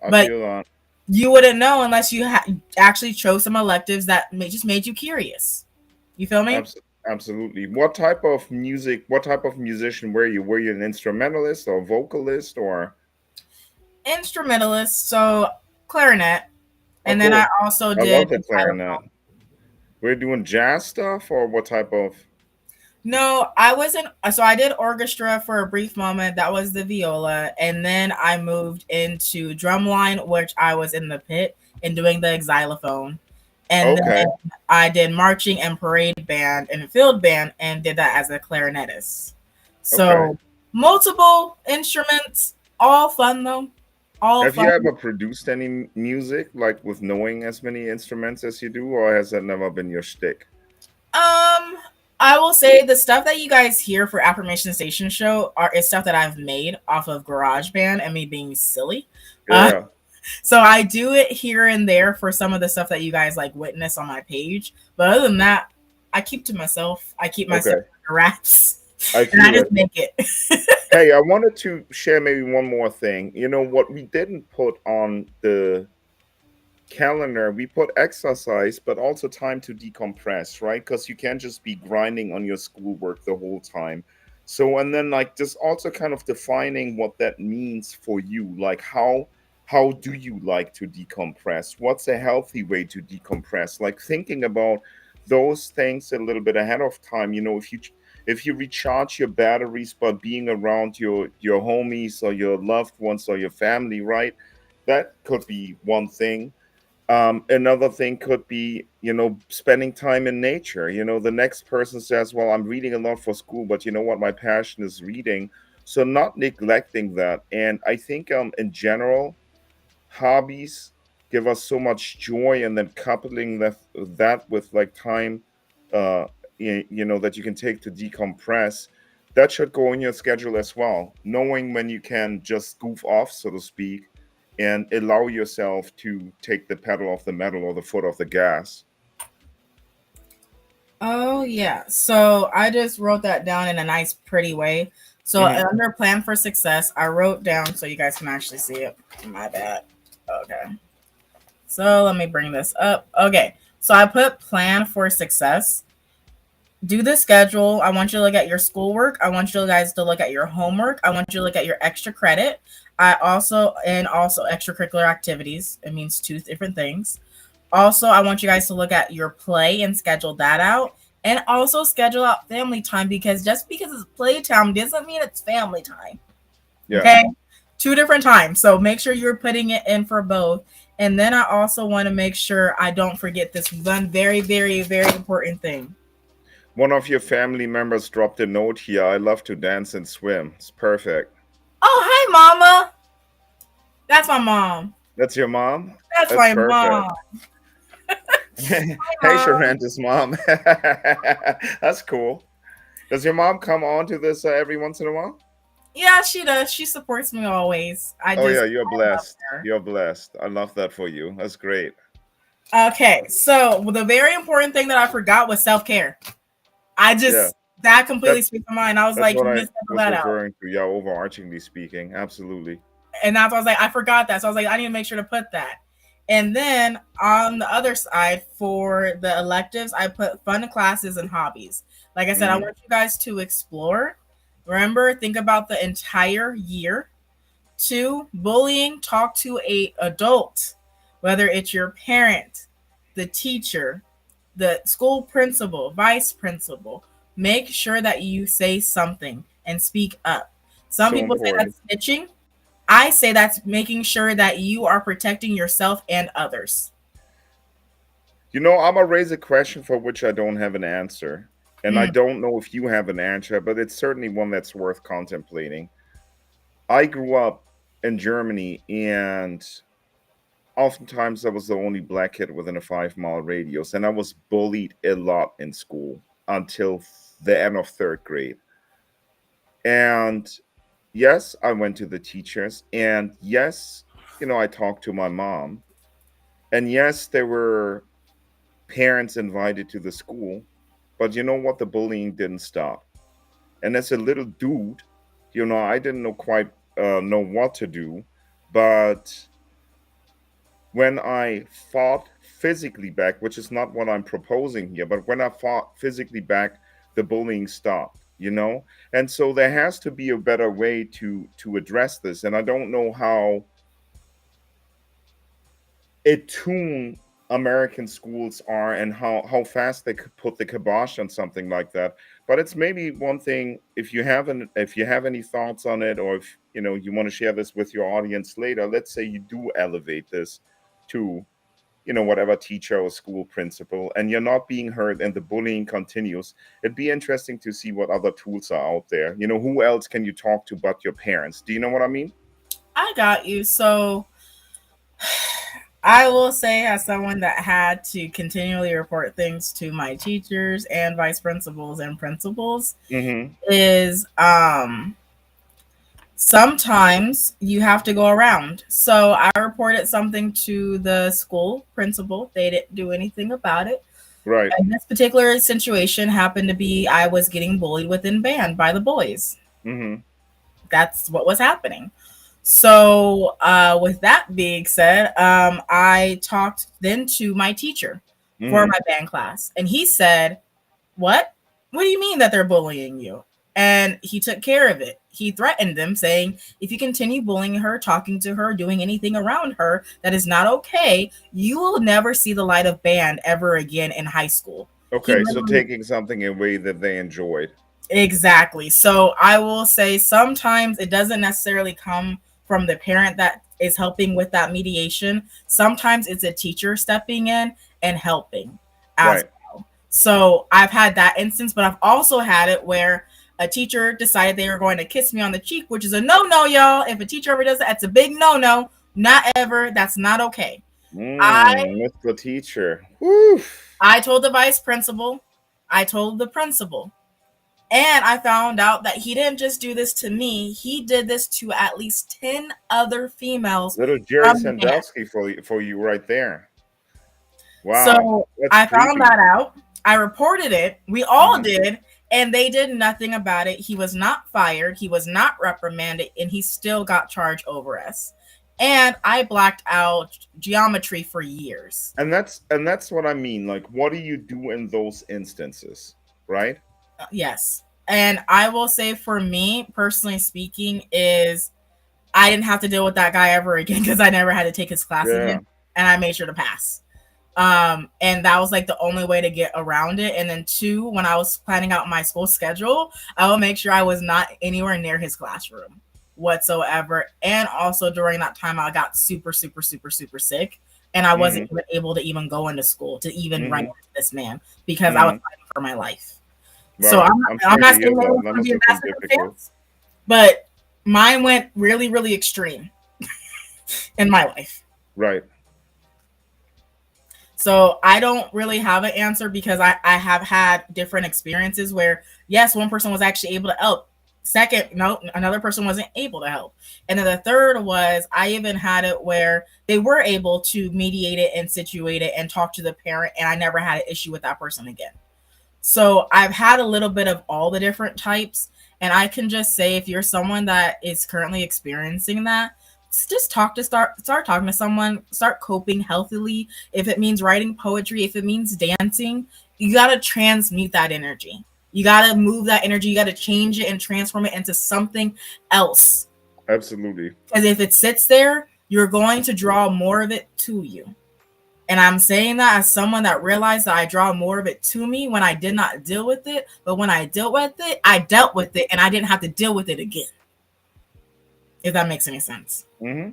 I But feel that. you wouldn't know unless you actually chose some electives that just made you curious. You feel me? Absolutely. What type of music? What type of musician were you? Were you an instrumentalist or vocalist or? Instrumentalist, so clarinet, Oh, and then I cool. also I love did the clarinet. xylophone. We're doing jazz stuff or what type of? No, I wasn't. So I did orchestra for a brief moment. That was the viola, and then I moved into drumline, which I was in the pit and doing the xylophone, and Okay. then I did marching and parade band and field band, and did that as a clarinetist. Okay. So Multiple instruments, all fun though. All Have fun. you ever produced any music like with knowing as many instruments as you do, or has that never been your shtick? I will say the stuff that you guys hear for Affirmation Station Show is stuff that I've made off of GarageBand and me being silly. Uh, Yeah. so I do it here and there for some of the stuff that you guys like witness on my page. But other than that, I keep to myself. I keep myself Okay. under wraps, I and I feel just it. make it. Hey, I wanted to share maybe one more thing. You know what we didn't put on the calendar, we put exercise, but also time to decompress, right? Because you can't just be grinding on your schoolwork the whole time. So, and then like just also kind of defining what that means for you, like how do you like to decompress? What's a healthy way to decompress? Like thinking about those things a little bit ahead of time. You know, if you recharge your batteries by being around your homies or your loved ones or your family, right? That could be one thing. Another thing could be, you know, spending time in nature. You know, the next person says, well, I'm reading a lot for school, but you know what? My passion is reading. So not neglecting that. And I think in general, hobbies give us so much joy, and then coupling that with like time, uh you know, that you can take to decompress, that should go in your schedule as well, knowing when you can just goof off, so to speak, and allow yourself to take the pedal off the metal or the foot off the gas. Oh yeah. So I just wrote that down in a nice, pretty way. So Hmm. under plan for success, I wrote down so you guys can actually see it. My bad. Okay. So let me bring this up. Okay. So I put plan for success. Do the schedule. I want you to look at your schoolwork. I want you guys to look at your homework. I want you to look at your extra credit. Also extracurricular activities. It means two different things. Also, I want you guys to look at your play and schedule that out. And also schedule out family time, because just because it's playtime doesn't mean it's family time. Yeah. Okay? Two different times. So make sure you're putting it in for both. And then I also want to make sure I don't forget this one very, very, very important thing. One of your family members dropped a note here: I love to dance and swim. It's perfect. Oh, hi, Mama. That's my mom. That's your mom? That's That's my perfect. mom. Hi, Hey, Mom. Sharanta's mom. That's cool. Does your mom come on to this every once in a while? Yeah, she does. She supports me always. Oh yeah, you're I love blessed. her. You're blessed. I love that for you. That's great. Okay, so the very important thing that I forgot was self care. I Yeah, just that completely that speaks my mind. I was that's like, what you I just schedule was that out, referring to. Yeah, overarchingly speaking, absolutely. and that's why I was like, I forgot that. So I was like, I need to make sure to put that. And then on the other side for the electives, I put fun classes and hobbies. Like I said, I Hmm. want you guys to explore. Remember, think about the entire year. Two, bullying, talk to a adult, whether it's your parent, the teacher, the school principal, vice principal. Make sure that you say something and speak up. Some So people say important. that's snitching. I say that's making sure that you are protecting yourself and others. You know, I'm gonna raise a question for which I don't have an answer, and I Mm. don't know if you have an answer, but it's certainly one that's worth contemplating. I grew up in Germany, and oftentimes I was the only black kid within a 5 mile radius, and I was bullied a lot in school until the end of third grade. And yes, I went to the teachers, and yes, you know, I talked to my mom, and yes, there were parents invited to the school, but you know what? The bullying didn't stop. And as a little dude, you know, I didn't know quite know what to do, but when I fought physically back, which is not what I'm proposing here, but when I fought physically back, the bullying stopped, you know? And so there has to be a better way to address this. And I don't know how attuned American schools are and how fast they could put the kibosh on something like that. But it's maybe one thing, if you have any thoughts on it, or if you know you want to share this with your audience later. Let's say you do elevate this to whatever teacher or school principal, and you're not being heard and the bullying continues, it'd be interesting to see what other tools are out there. Who else can you talk to but your parents? Do you know what I mean? I got you. So I will say, as someone that had to continually report things to my teachers and vice principals and principals, Mm-hmm. is sometimes you have to go around. So I reported something to the school principal. They didn't do anything about it. Right. And this particular situation happened to be I was getting bullied within band by the boys. Mm-hmm. That's what was happening. So, with that being said, I talked then to my teacher for Mm-hmm. my band class, and he said, "What? What do you mean that they're bullying you?" And he took care of it. He threatened them, saying, "If you continue bullying her, talking to her, doing anything around her that is not okay, you will never see the light of band ever again in high school." He Okay, so literally taking something away that they enjoyed. Exactly. So I will say sometimes it doesn't necessarily come from the parent that is helping with that mediation. Sometimes it's a teacher stepping in and helping as Right. well. So I've had that instance, but I've also had it where a teacher decided they were going to kiss me on the cheek, which is a no-no, y'all. If a teacher ever does that, it's a big no-no. Not ever. That's not okay. I Mr. Teacher. Woo. I told the vice principal, I told the principal, and I found out that he didn't just do this to me, he did this to at least 10 other females Little Jerry from the band. Sandusky for you right there. Wow. So That's I found creepy. that out. I reported it. We all Mm-hmm. did. And they did nothing about it. He was not fired. He was not reprimanded. And he still got charged over us. And I blacked out geometry for years. And that's what I mean. Like, what do you do in those instances? Right? Yes. And I will say, for me, personally speaking, is I didn't have to deal with that guy ever again because I never had to take his class Yeah. again, and I made sure to pass. And that was like the only way to get around it. And then two, when I was planning out my school schedule, I will make sure I was not anywhere near his classroom whatsoever. And also during that time, I got super, super, super, super sick, and I wasn't Mm-hmm. even able to even go into school to even run Mm-hmm. into this man because I was Mm-hmm. fighting for my life. So Wow. I'm I'm sorry to not hear saying that it that. was That going to must be a have been bad difficult. circumstance, but mine went really, really extreme in my life. Right. So I don't really have an answer because I have had different experiences where, yes, one person was actually able to help. Second, no, another person wasn't able to help. And then the third was I even had it where they were able to mediate it and situate it and talk to the parent, and I never had an issue with that person again. So I've had a little bit of all the different types. And I can just say, if you're someone that is currently experiencing that, just start talking to someone, start coping healthily. If it means writing poetry, if it means dancing, you got to transmute that energy. You got to move that energy. You got to change it and transform it into something else. Absolutely. Because if it sits there, you're going to draw more of it to you. And I'm saying that as someone that realized that I draw more of it to me when I did not deal with it. But when I dealt with it, I dealt with it and I didn't have to deal with it again. If that makes any sense. Mm-hmm.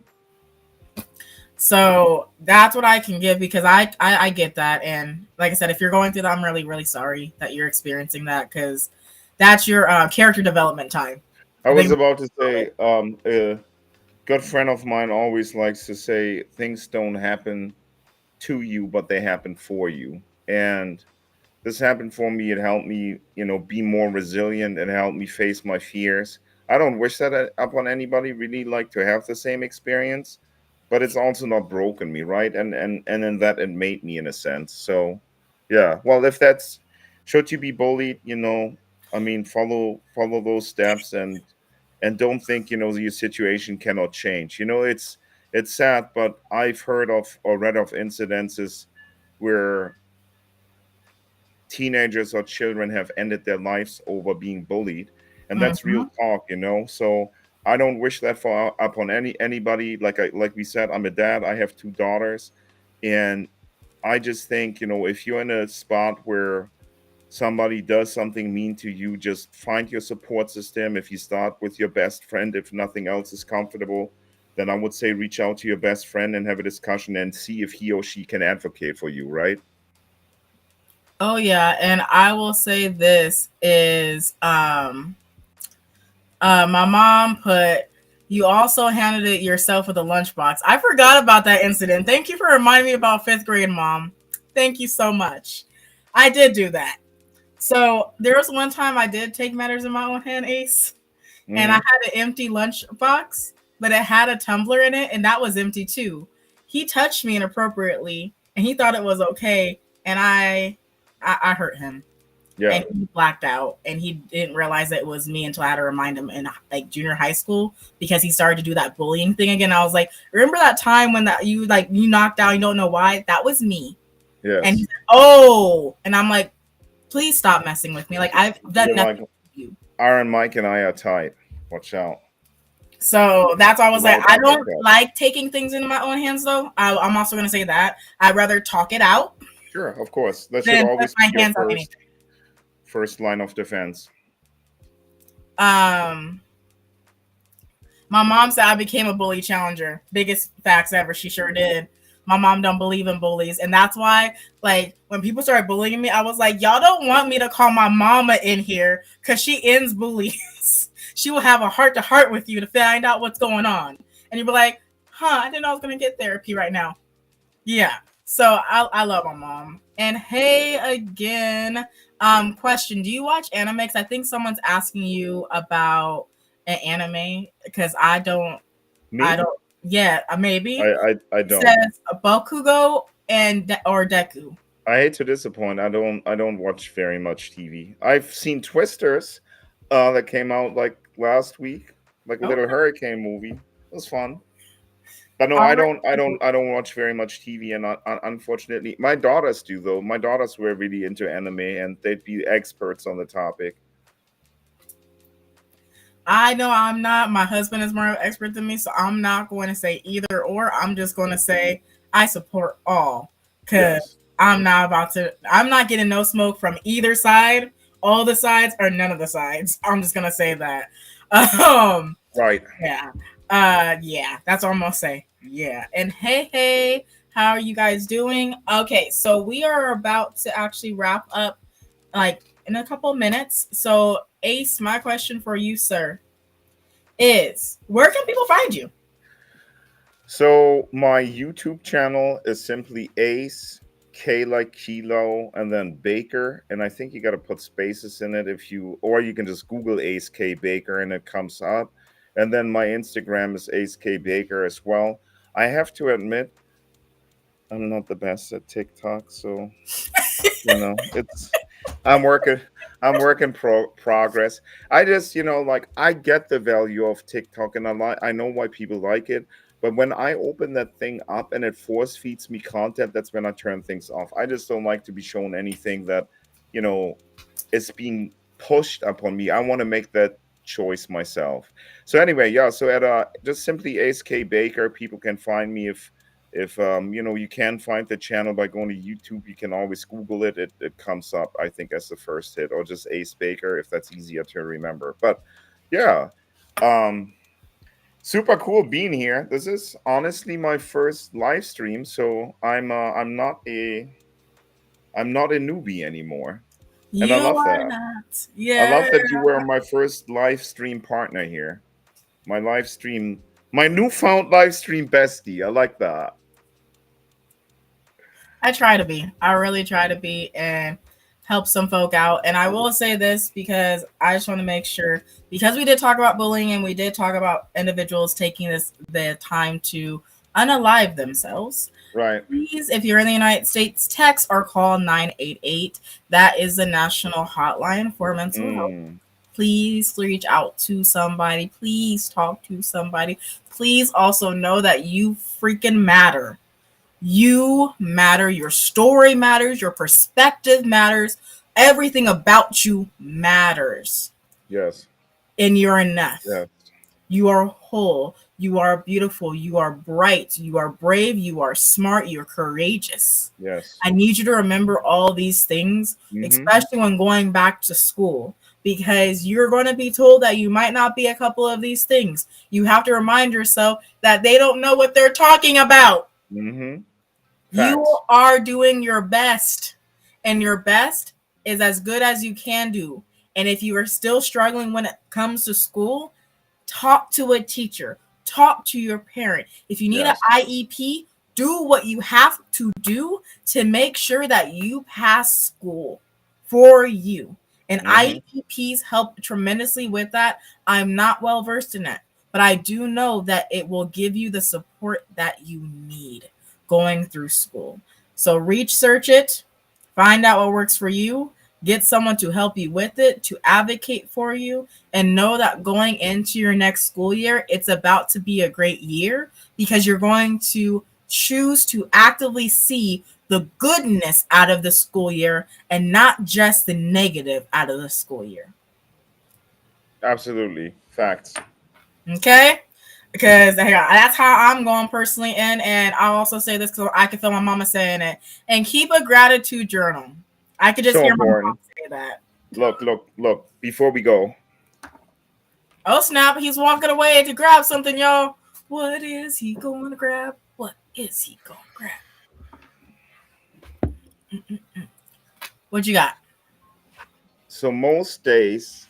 So that's what I can give because I get that. And like I said, if you're going through that, I'm really, really sorry that you're experiencing that because that's your character development time. I I was think. about to say, a good friend of mine always likes to say things don't happen to you, but they happen for you. And this happened for me. It helped me, be more resilient. It helped me face my fears. I don't wish that upon anybody really like to have the same experience, but it's also not broken me, right? And in that it made me in a sense. So, yeah. Well, if that's should you be bullied, I mean, follow those steps and don't think your situation cannot change. It's sad, but I've heard of or read of incidences where teenagers or children have ended their lives over being bullied, and that's real Mhm. talk. So I don't wish that for upon anybody. Like we said, I'm a dad. I have two daughters, and I just think if you're in a spot where somebody does something mean to you, just find your support system. If you start with your best friend, if nothing else is comfortable, then I would say reach out to your best friend and have a discussion and see if he or she can advocate for you, right? Oh yeah, and I will say this is my mom put, you also handed it yourself with a lunchbox. I forgot about that incident. Thank you for reminding me about fifth grade, Mom. Thank you so much. I did do that. So there was one time I did take matters in my own hand, Ace, and I Mm-hmm. had an empty lunchbox, but it had a tumbler in it, and that was empty too. He touched me inappropriately, and he thought it was okay, and I hurt him, Yeah. and he blacked out, and he didn't realize that it was me until I had to remind him in like junior high school, because he started to do that bullying thing again. I was like, remember that time when that you knocked out, you don't know why? That was me. And he Yes. said, oh, and I'm like, please stop messing with me. Like, I've done You're nothing like, to you. Aaron, Mike, and I are tight. Watch out. So that's why I was like, Loud I like don't that. like taking things into my own hands, though. I'm also going to say that I'd rather talk it out Sure, of course. That should than put always be my your hands on anything. first line of defense. Um, my mom said I became a bully challenger. Biggest facts ever. She sure did. My mom don't believe in bullies, and that's why, like, when people started bullying me, I was like, y'all don't want me to call my mama in here because she ends bullies. She will have a heart to heart with you to find out what's going on, and you'll be like, huh, I didn't know I was gonna get therapy right now. Yeah. So I love my mom. And hey again, question: do you watch anime? 'Cause I think someone's asking you about an anime because I don't. I Me? don't. Yeah, maybe. I It don't. says Bokugo and or Deku. I hate to disappoint. I don't watch very much TV. I've seen Twisters, that came out like last week, like a little Okay. hurricane movie. It was fun. But no, All I right. don't. I don't watch very much TV, and unfortunately, my daughters do though. My daughters were really into anime, and they'd be experts on the topic. I know I'm not. My husband is more of an expert than me, so I'm not going to say either or. I'm just going to say I support all because Yes. I'm not about to. I'm not getting no smoke from either side, all the sides, or none of the sides. I'm just gonna say that. Um, Right. yeah, yeah. That's all I'm gonna say. Yeah. And hey, how are you guys doing? Okay, so we are about to actually wrap up, like in a couple minutes. So Ace, my question for you, sir, is where can people find you? So my YouTube channel is simply Ace K like Kilo and then Baker, and I think you got to put spaces in it if you, or you can just Google Ace K Baker and it comes up. And then my Instagram is Ace K Baker as well. I have to admit, I'm not the best at TikTok, so it's I'm working I'm working progress. I just, like, I get the value of TikTok, and I know why people like it, but when I open that thing up and it force feeds me content, that's when I turn things off. I just don't like to be shown anything that, you know is being pushed upon me. I want to make that choice myself. So anyway, yeah, so at just simply Ace K Baker, people can find me. If you can find the channel by going to YouTube, you can always Google it. It comes up, I think, as the first hit, or just Ace Baker if that's easier to remember. But yeah, um, super cool being here. This is honestly my first live stream, so I'm not a newbie anymore, and I You love are that. not. I Yeah. love that you were my first live stream partner here. My newfound live stream bestie. I like that. I try to be. I really try to be and help some folk out. And I will say this because I just want to make sure, because we did talk about bullying and we did talk about individuals taking the time to unalive themselves. Right. Please, if you're in the United States, text or call 988. That is the national hotline for mental health. Mm, Please reach out to somebody. Please talk to somebody. Please also know that you freaking matter. You matter. Your story matters. Your perspective matters. Everything about you matters. yes. And you're enough. Yes. You are whole. You are beautiful. You are bright. You are brave. You are smart. You're courageous. Yes. I need you to remember all these things, Mm-hmm. especially when going back to school, because you're going to be told that you might not be a couple of these things. You have to remind yourself that they don't know what they're talking about. Mm-hmm. You Facts. are doing your best, and your best is as good as you can do. And if you are still struggling when it comes to school, talk to a teacher, talk to your parent. If you need an Yes. IEP, do what you have to do to make sure that you pass school for you. And Mm-hmm. IEPs help tremendously with that. I'm not well versed in it, but I do know that it will give you the support that you need going through school. So research it, find out what works for you, get someone to help you with it, to advocate for you, and know that going into your next school year, it's about to be a great year because you're going to choose to actively see the goodness out of the school year and not just the negative out of the school year. Absolutely. Facts. Okay? Because that's how I'm going personally in. And I'll also say this because I can feel my mama saying it. And keep a gratitude journal. I could just So hear my mom important. say that. Look, look, look. Before we go, Oh snap, he's walking away to grab something, y'all. What is he going to grab? What is he going to grab? What you got? so most days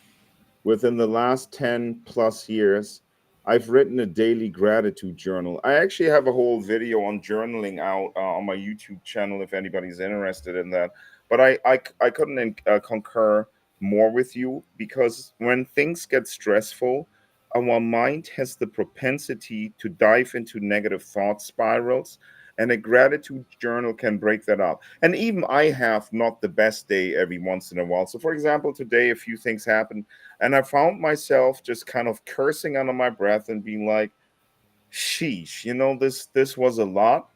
within the last 10 plus years, I've written a daily gratitude journal. I actually have a whole video on journaling out on my YouTube channel if anybody's interested in that. But I couldn't concur more with you because when things get stressful, our mind has the propensity to dive into negative thought spirals. And a gratitude journal can break that up. And even I have not the best day every once in a while. So, for example, today a few things happened and I found myself just kind of cursing under my breath and being like, sheesh, this was a lot.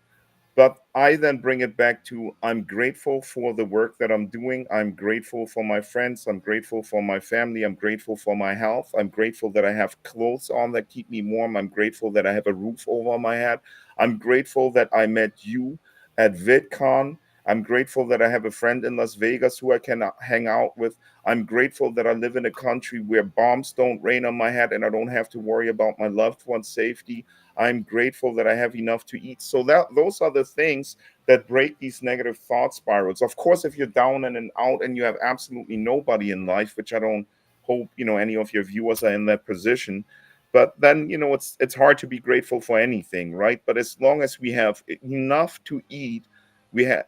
But I then bring it back to I'm grateful for the work that I'm doing. I'm grateful for my friends. I'm grateful for my family. I'm grateful for my health. I'm grateful that I have clothes on that keep me warm. I'm grateful that I have a roof over my head. I'm grateful that I met you at VidCon. I'm grateful that I have a friend in Las Vegas who I can hang out with. I'm grateful that I live in a country where bombs don't rain on my head and I don't have to worry about my loved one's safety. I'm grateful that I have enough to eat. So that those are the things that break these negative thought spirals. Of course, if you're down and out and you have absolutely nobody in life, which I don't hope any of your viewers are in that position, but then it's hard to be grateful for anything, right? But as long as we have enough to eat,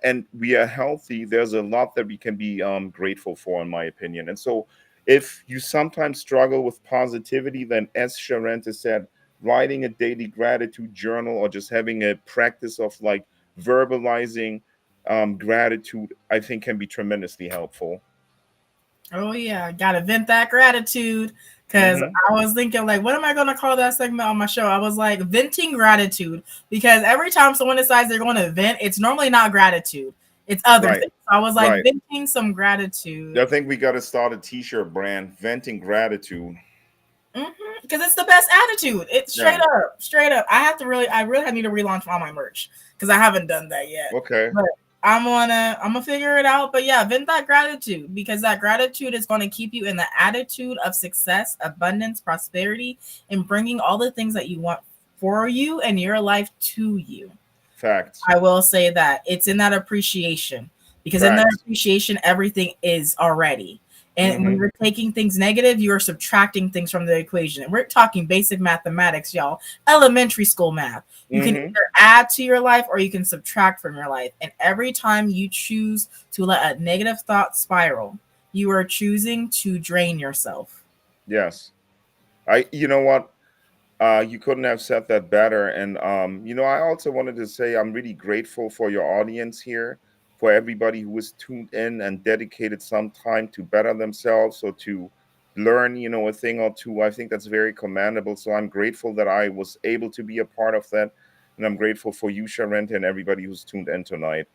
and we are healthy, there's a lot that we can be grateful for, in my opinion. And so if you sometimes struggle with positivity, then as Charente said, writing a daily gratitude journal or just having a practice of like verbalizing gratitude, I think can be tremendously helpful. Oh yeah, gotta vent that gratitude. Cause Hmm. I was thinking like, what am I gonna call that segment on my show? I was like venting gratitude because every time someone decides they're going to vent, it's normally not gratitude, it's other Right, things. So I was like right. venting some gratitude. I think we got to start a t-shirt brand, venting gratitude. Because it's the best attitude. It's straight Yeah. up, straight up. I really need to relaunch all my merch because I haven't done that yet. Okay. But I'm gonna figure it out. But yeah, vent that gratitude because that gratitude is going to keep you in the attitude of success, abundance, prosperity, and bringing all the things that you want for you and your life to you. Facts. I will say that it's in that appreciation because in that Facts. appreciation, everything is already. And when Hmm. you're taking things negative, you are subtracting things from the equation. And we're talking basic mathematics, y'all, elementary school math. You can Hmm. either add to your life or you can subtract from your life. And every time you choose to let a negative thought spiral, you are choosing to drain yourself. Yes. You know what? You couldn't have said that better. And I also wanted to say I'm really grateful for your audience here, for everybody who was tuned in and dedicated some time to better themselves or to learn, a thing or two. I think that's very commendable. So I'm grateful that I was able to be a part of that. And I'm grateful for you, Charente, and everybody who's tuned in tonight.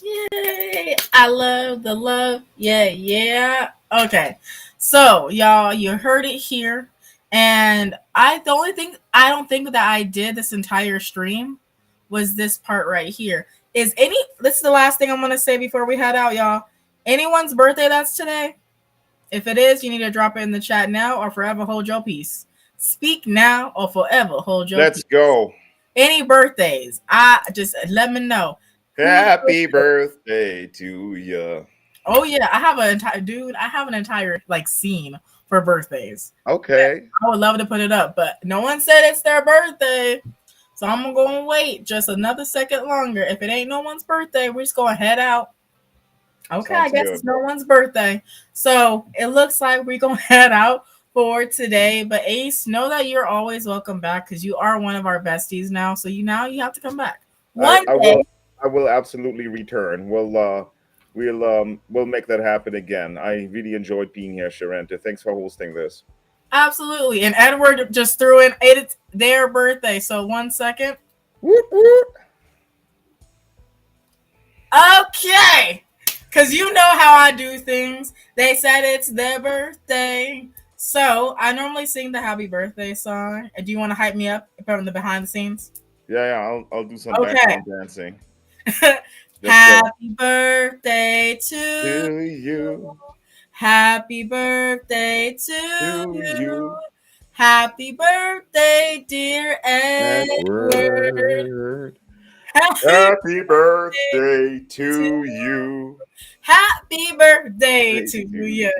Yay! I love the love. Yeah, yeah. Okay. So, y'all, you heard it here. And the only thing I don't think that I did this entire stream was this part right here. This is the last thing I'm gonna say before we head out, y'all. Anyone's birthday that's today? If it is, you need to drop it in the chat now or forever hold your peace. Speak now or forever hold your Let's peace. go. Any birthdays, I just let me know. Who's Happy birthday to you. Oh yeah, I have an entire dude. I have an entire like scene for birthdays. Okay. I would love to put it up, but no one said it's their birthday, so I'm gonna go and wait just another second longer. If it ain't no one's birthday, we're just gonna head out. Okay, I Sounds guess good. it's no one's birthday, so it looks like we're gonna head out for today. But Ace, know that you're always welcome back because you are one of our besties now. So you have to come back I, one I will day. I will absolutely return. We'll make that happen again. I really enjoyed being here, Charente. Thanks for hosting this. Absolutely. And Edward just threw in it's their birthday. So 1 second. Whoop, whoop. Okay. Because you know how I do things. They said it's their birthday. So I normally sing the happy birthday song. Do you want to hype me up from the behind the scenes? Yeah, I'll do some Okay. background dancing. Let's go. Happy birthday to To you. you, Happy birthday to to you. you, Happy birthday, dear Edward. Edward. Happy Happy birthday to to you. Happy birthday Day to to you. you.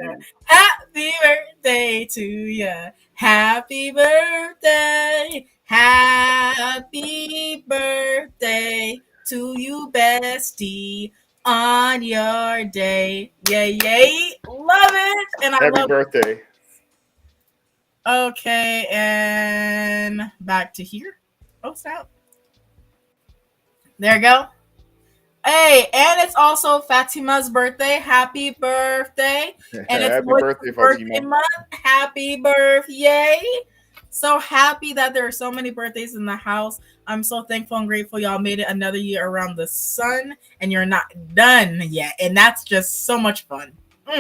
Happy birthday to you. Happy birthday. Happy birthday to you, bestie, on your day. Yay, yay. Love it. And I Happy love it. birthday. Okay, and back to here. Oh, snap. There you go. Hey, and it's also Fatima's birthday. Happy birthday. And it's Happy Moise's birthday, birthday Fatima. month. Happy birthday. So happy that there are so many birthdays in the house. I'm so thankful and grateful y'all made it another year around the sun and you're not done yet. And that's just so much fun.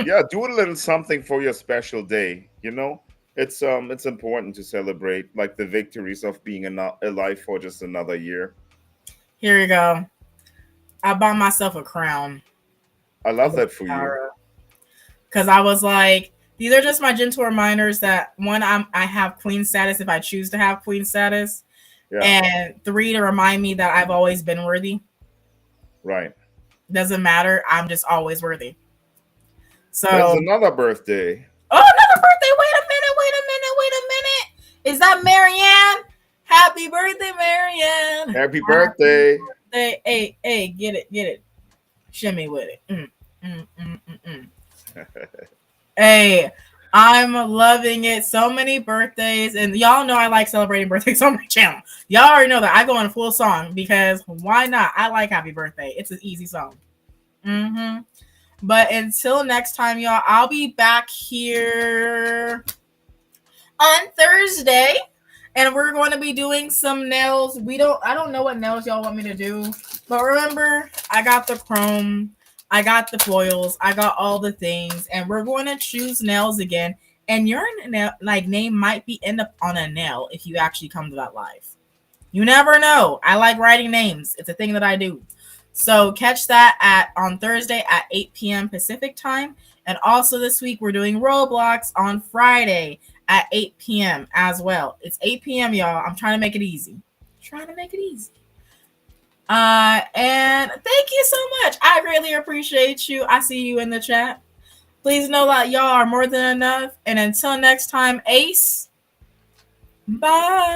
Yeah, do a little something for your special day. It's important to celebrate like the victories of being alive for just another year. Here we go. I bought myself a crown. I love that for you. Because I was like, these are just my gentle reminders that one, I have queen status if I choose to have queen status, Yeah, and three, to remind me that I've always been worthy. right. Doesn't matter, I'm just always worthy. So, There's oh, another birthday. another birthday! Wait a minute! Is that Marianne? Happy birthday, Marianne! Happy Happy birthday. birthday! Hey, get it, shimmy with it. Mm, mm, mm, mm. Hey, I'm loving it. So many birthdays, and y'all know I like celebrating birthdays on my channel. Y'all already know that I go in full song because why not? I like Happy Birthday. It's an easy song. But until next time, y'all, I'll be back here on Thursday, and we're going to be doing some nails. I don't know what nails y'all want me to do, but remember, I got the chrome, I got the foils, I got all the things, and we're going to choose nails again. And your name might be end up on a nail if you actually come to that live. You never know. I like writing names. It's a thing that I do. So catch that on Thursday at 8 p.m. Pacific time. And also this week we're doing Roblox on Friday at 8 p.m. as well. It's 8 p.m. y'all. I'm trying to make it easy. And thank you so much. I greatly appreciate you. I see you in the chat. Please know that y'all are more than enough. And until next time, Ace. Bye.